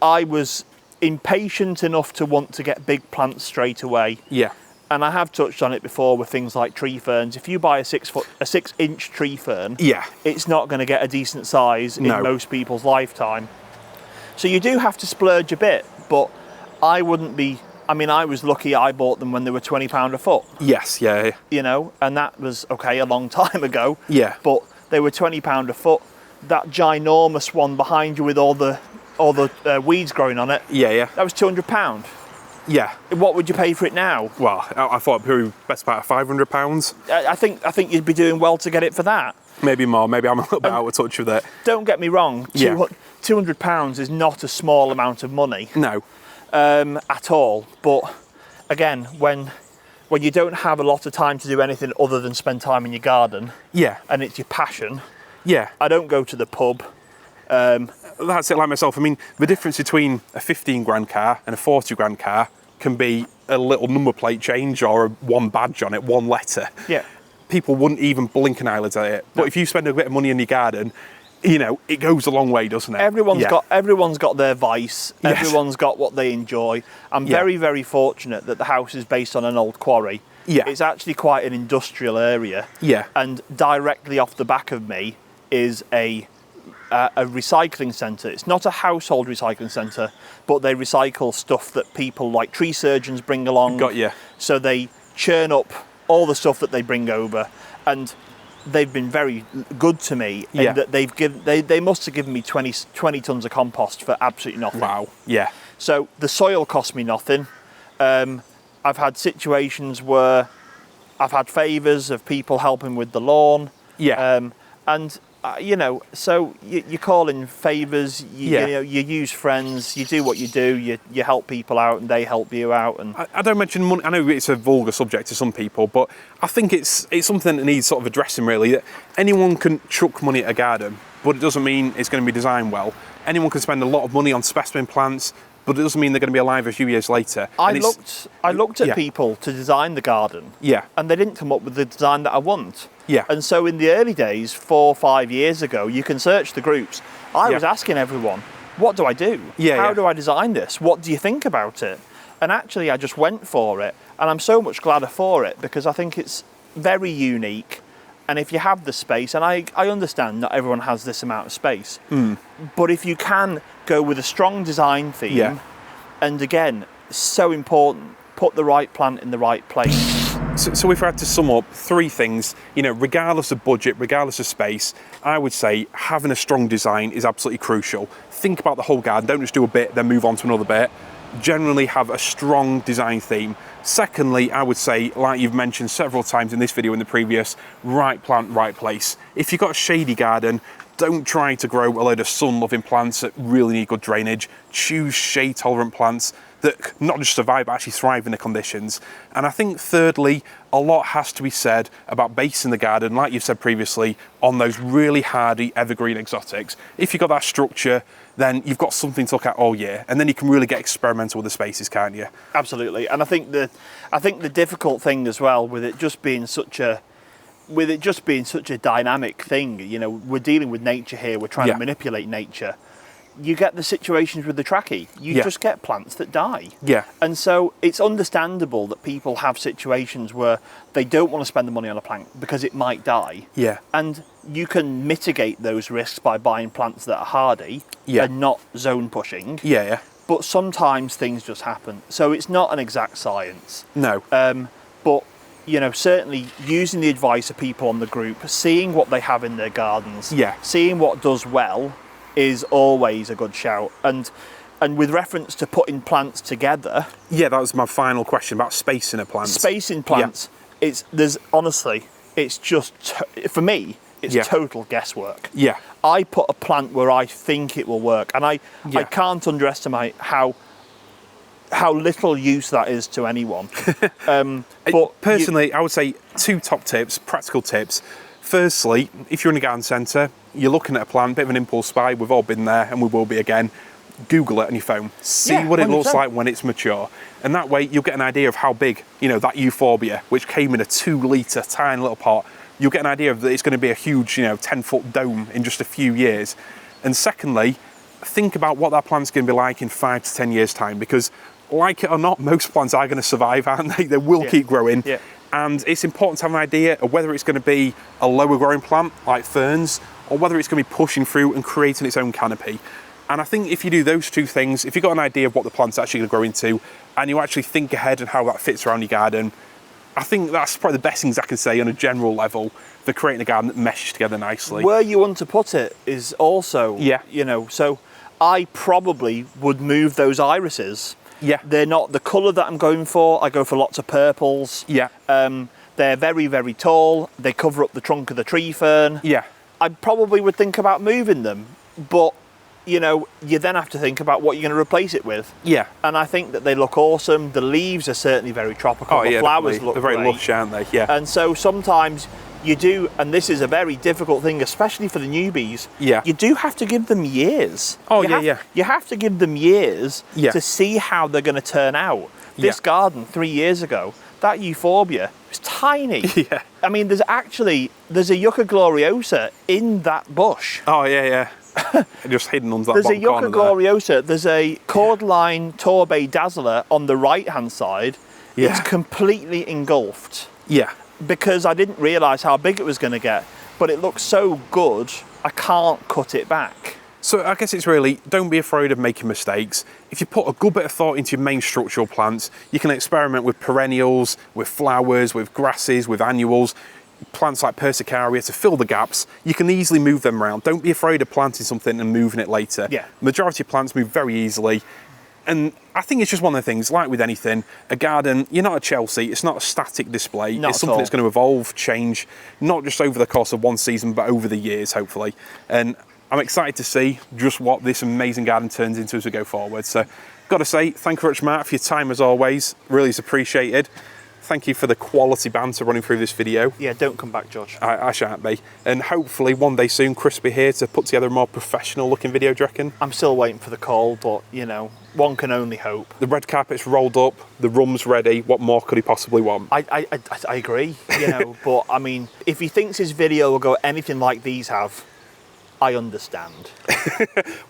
[SPEAKER 2] I was impatient enough to want to get big plants straight away.
[SPEAKER 1] Yeah,
[SPEAKER 2] And I have touched on it before with things like tree ferns. If you buy a 6-inch tree fern,
[SPEAKER 1] yeah,
[SPEAKER 2] it's not going to get a decent size in
[SPEAKER 1] No.
[SPEAKER 2] most people's lifetime. So you do have to splurge a bit, but I wouldn't be. I mean, I was lucky I bought them when they were £20 a foot,
[SPEAKER 1] yes, yeah,
[SPEAKER 2] and that was okay a long time ago.
[SPEAKER 1] yeah.
[SPEAKER 2] But they were £20 a foot. That ginormous one behind you with all the weeds growing on it,
[SPEAKER 1] Yeah.
[SPEAKER 2] that was £200.
[SPEAKER 1] Yeah.
[SPEAKER 2] What would you pay for it now?
[SPEAKER 1] Well, I thought it'd be best part of £500.
[SPEAKER 2] I think you'd be doing well to get it for that.
[SPEAKER 1] Maybe more. Maybe I'm a little bit out of touch with it.
[SPEAKER 2] Don't get me wrong.
[SPEAKER 1] Yeah.
[SPEAKER 2] £200 is not a small amount of money
[SPEAKER 1] No.
[SPEAKER 2] at all. But again, when you don't have a lot of time to do anything other than spend time in your garden,
[SPEAKER 1] Yeah.
[SPEAKER 2] and it's your passion.
[SPEAKER 1] Yeah.
[SPEAKER 2] I don't go to the pub.
[SPEAKER 1] That's it, like myself. I mean, the difference between a 15 grand car and a 40 grand car can be a little number plate change or one badge on it, one letter.
[SPEAKER 2] Yeah.
[SPEAKER 1] People wouldn't even blink an eyelid at it. But if you spend a bit of money in your garden, it goes a long way, doesn't it?
[SPEAKER 2] Everyone's
[SPEAKER 1] Yeah.
[SPEAKER 2] got their vice.
[SPEAKER 1] Yes.
[SPEAKER 2] Everyone's got what they enjoy. I'm
[SPEAKER 1] Yeah.
[SPEAKER 2] very, very fortunate that the house is based on an old quarry.
[SPEAKER 1] Yeah.
[SPEAKER 2] It's actually quite an industrial area.
[SPEAKER 1] Yeah.
[SPEAKER 2] And directly off the back of me is a recycling centre. It's not a household recycling centre, but they recycle stuff that people like tree surgeons bring along.
[SPEAKER 1] Got you.
[SPEAKER 2] So they churn up all the stuff that they bring over, and they've been very good to me. In
[SPEAKER 1] Yeah.
[SPEAKER 2] that they must have given me 20 tons of compost for absolutely nothing.
[SPEAKER 1] Wow. Yeah.
[SPEAKER 2] So the soil cost me nothing. I've had situations where I've had favours of people helping with the lawn.
[SPEAKER 1] Yeah.
[SPEAKER 2] And so you call in favours.
[SPEAKER 1] Yeah.
[SPEAKER 2] You use friends. You do what you do. You help people out, and they help you out. And
[SPEAKER 1] I don't mention money. I know it's a vulgar subject to some people, but I think it's something that needs sort of addressing, really. That anyone can chuck money at a garden, but it doesn't mean it's going to be designed well. Anyone can spend a lot of money on specimen plants, but it doesn't mean they're going to be alive a few years later.
[SPEAKER 2] I looked at
[SPEAKER 1] Yeah.
[SPEAKER 2] people to design the garden,
[SPEAKER 1] Yeah.
[SPEAKER 2] and they didn't come up with the design that I want.
[SPEAKER 1] Yeah.
[SPEAKER 2] And so in the early days, 4 or 5 years ago, you can search the groups. I
[SPEAKER 1] Yeah.
[SPEAKER 2] was asking everyone, what do I do?
[SPEAKER 1] Yeah,
[SPEAKER 2] How
[SPEAKER 1] yeah.
[SPEAKER 2] do I design this? What do you think about it? And actually, I just went for it. And I'm so much gladder for it because I think it's very unique. And if you have the space, and I understand not everyone has this amount of space, but if you can go with a strong design theme,
[SPEAKER 1] Yeah.
[SPEAKER 2] and again, so important, put the right plant in the right place.
[SPEAKER 1] So if I had to sum up 3 things, regardless of budget, regardless of space, I would say having a strong design is absolutely crucial. Think about the whole garden, don't just do a bit, then move on to another bit. Generally have a strong design theme. Secondly, I would say, like you've mentioned several times in this video and the previous, right plant, right place. If you've got a shady garden, Don't try to grow a load of sun-loving plants that really need good drainage. Choose shade-tolerant plants that not just survive, but actually thrive in the conditions. And I think thirdly, a lot has to be said about basing the garden, like you've said previously, on those really hardy evergreen exotics. If you've got that structure, then you've got something to look at all year, and then you can really get experimental with the spaces, can't you?
[SPEAKER 2] Absolutely. And I think the difficult thing as well with it just being such a dynamic thing, you know, we're dealing with nature here, we're trying to manipulate nature. You get the situations with the trachy. You just get plants that die.
[SPEAKER 1] Yeah.
[SPEAKER 2] And so it's understandable that people have situations where they don't want to spend the money on a plant because it might die.
[SPEAKER 1] Yeah.
[SPEAKER 2] And you can mitigate those risks by buying plants that are hardy and not zone pushing.
[SPEAKER 1] Yeah, yeah.
[SPEAKER 2] But sometimes things just happen. So it's not an exact science.
[SPEAKER 1] No.
[SPEAKER 2] But, you know, certainly using the advice of people on the group, seeing what they have in their gardens, seeing what does well, is always a good shout. And with reference to putting plants together,
[SPEAKER 1] that was my final question about spacing a plant.
[SPEAKER 2] Spacing plants, it's just for me, it's total guesswork.
[SPEAKER 1] Yeah.
[SPEAKER 2] I put a plant where I think it will work, and I can't underestimate how little use that is to anyone. But
[SPEAKER 1] personally, I would say 2 top tips, practical tips. Firstly, if you're in a garden centre, you're looking at a plant, bit of an impulse buy, we've all been there and we will be again. Google it on your phone, see what it looks like when it's mature. And that way you'll get an idea of how big, you know, that euphorbia, which came in a 2-litre tiny little pot, you'll get an idea of that it's going to be a huge, you know, 10-foot dome in just a few years. And secondly, think about what that plant's going to be like in 5 to 10 years' time, because like it or not, most plants are going to survive, aren't they? They will keep growing. Yeah. And it's important to have an idea of whether it's going to be a lower growing plant like ferns, or whether it's going to be pushing through and creating its own canopy. And I think if you do those 2 things, if you've got an idea of what the plant's actually going to grow into, and you actually think ahead and how that fits around your garden, I think that's probably the best things I can say on a general level for creating a garden that meshes together nicely.
[SPEAKER 2] Where you want to put it is also, you know, so I probably would move those irises. Yeah. They're not the colour that I'm going for. I go for lots of purples. Yeah. They're very, very tall. They cover up the trunk of the tree fern. Yeah. I probably would think about moving them, but you know, you then have to think about what you're going to replace it with. Yeah. And I think that they look awesome. The leaves are certainly very tropical.
[SPEAKER 1] Oh,
[SPEAKER 2] the flowers
[SPEAKER 1] definitely.
[SPEAKER 2] look
[SPEAKER 1] They're very
[SPEAKER 2] great.
[SPEAKER 1] lush, aren't they? Yeah.
[SPEAKER 2] And so sometimes you do, and this is a very difficult thing, especially for the newbies. Yeah. You do have to give them years.
[SPEAKER 1] Oh,
[SPEAKER 2] You have to give them years to see how they're going to turn out. This garden 3 years ago, that euphorbia was tiny. Yeah. I mean, there's a yucca gloriosa in that bush.
[SPEAKER 1] Oh, yeah. Just hidden under that
[SPEAKER 2] There's a
[SPEAKER 1] bottom
[SPEAKER 2] yucca
[SPEAKER 1] corner
[SPEAKER 2] gloriosa. There's a cordyline torbay dazzler on the right-hand side. Yeah. It's completely engulfed. Yeah. Because I didn't realise how big it was going to get, but it looks so good, I can't cut it back.
[SPEAKER 1] So I guess it's really, don't be afraid of making mistakes. If you put a good bit of thought into your main structural plants, you can experiment with perennials, with flowers, with grasses, with annuals, plants like Persicaria to fill the gaps. You can easily move them around. Don't be afraid of planting something and moving it later. Yeah. Majority of plants move very easily. And I think it's just one of the things, like with anything, a garden, you're not a Chelsea, it's not a static display. It's something that's going to evolve, change, not just over the course of one season, but over the years, hopefully. And I'm excited to see just what this amazing garden turns into as we go forward. So, got to say, thank you very much, Mark, for your time as always. Really is appreciated. Thank you for the quality banter running through this video.
[SPEAKER 2] Yeah, don't come back, George.
[SPEAKER 1] I shan't be. And hopefully one day soon, Chris will be here to put together a more professional looking video, do you reckon?
[SPEAKER 2] I'm still waiting for the call, but, you know, one can only hope.
[SPEAKER 1] The red carpet's rolled up, the rum's ready. What more could he possibly want?
[SPEAKER 2] I agree, you know, but, I mean, if he thinks his video will go anything like these have, I understand.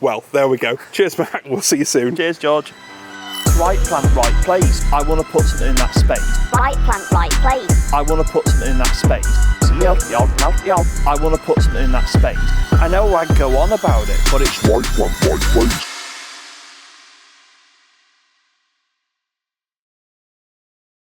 [SPEAKER 1] Well, there we go. Cheers, Mark. We'll see you soon.
[SPEAKER 2] Cheers, George. Right plant, right place. I want to put something in that space.
[SPEAKER 3] Right plant, right place.
[SPEAKER 2] I want to put something in that space. I want to put something in that space. I know I go on about it, but it's
[SPEAKER 4] right plant, right place.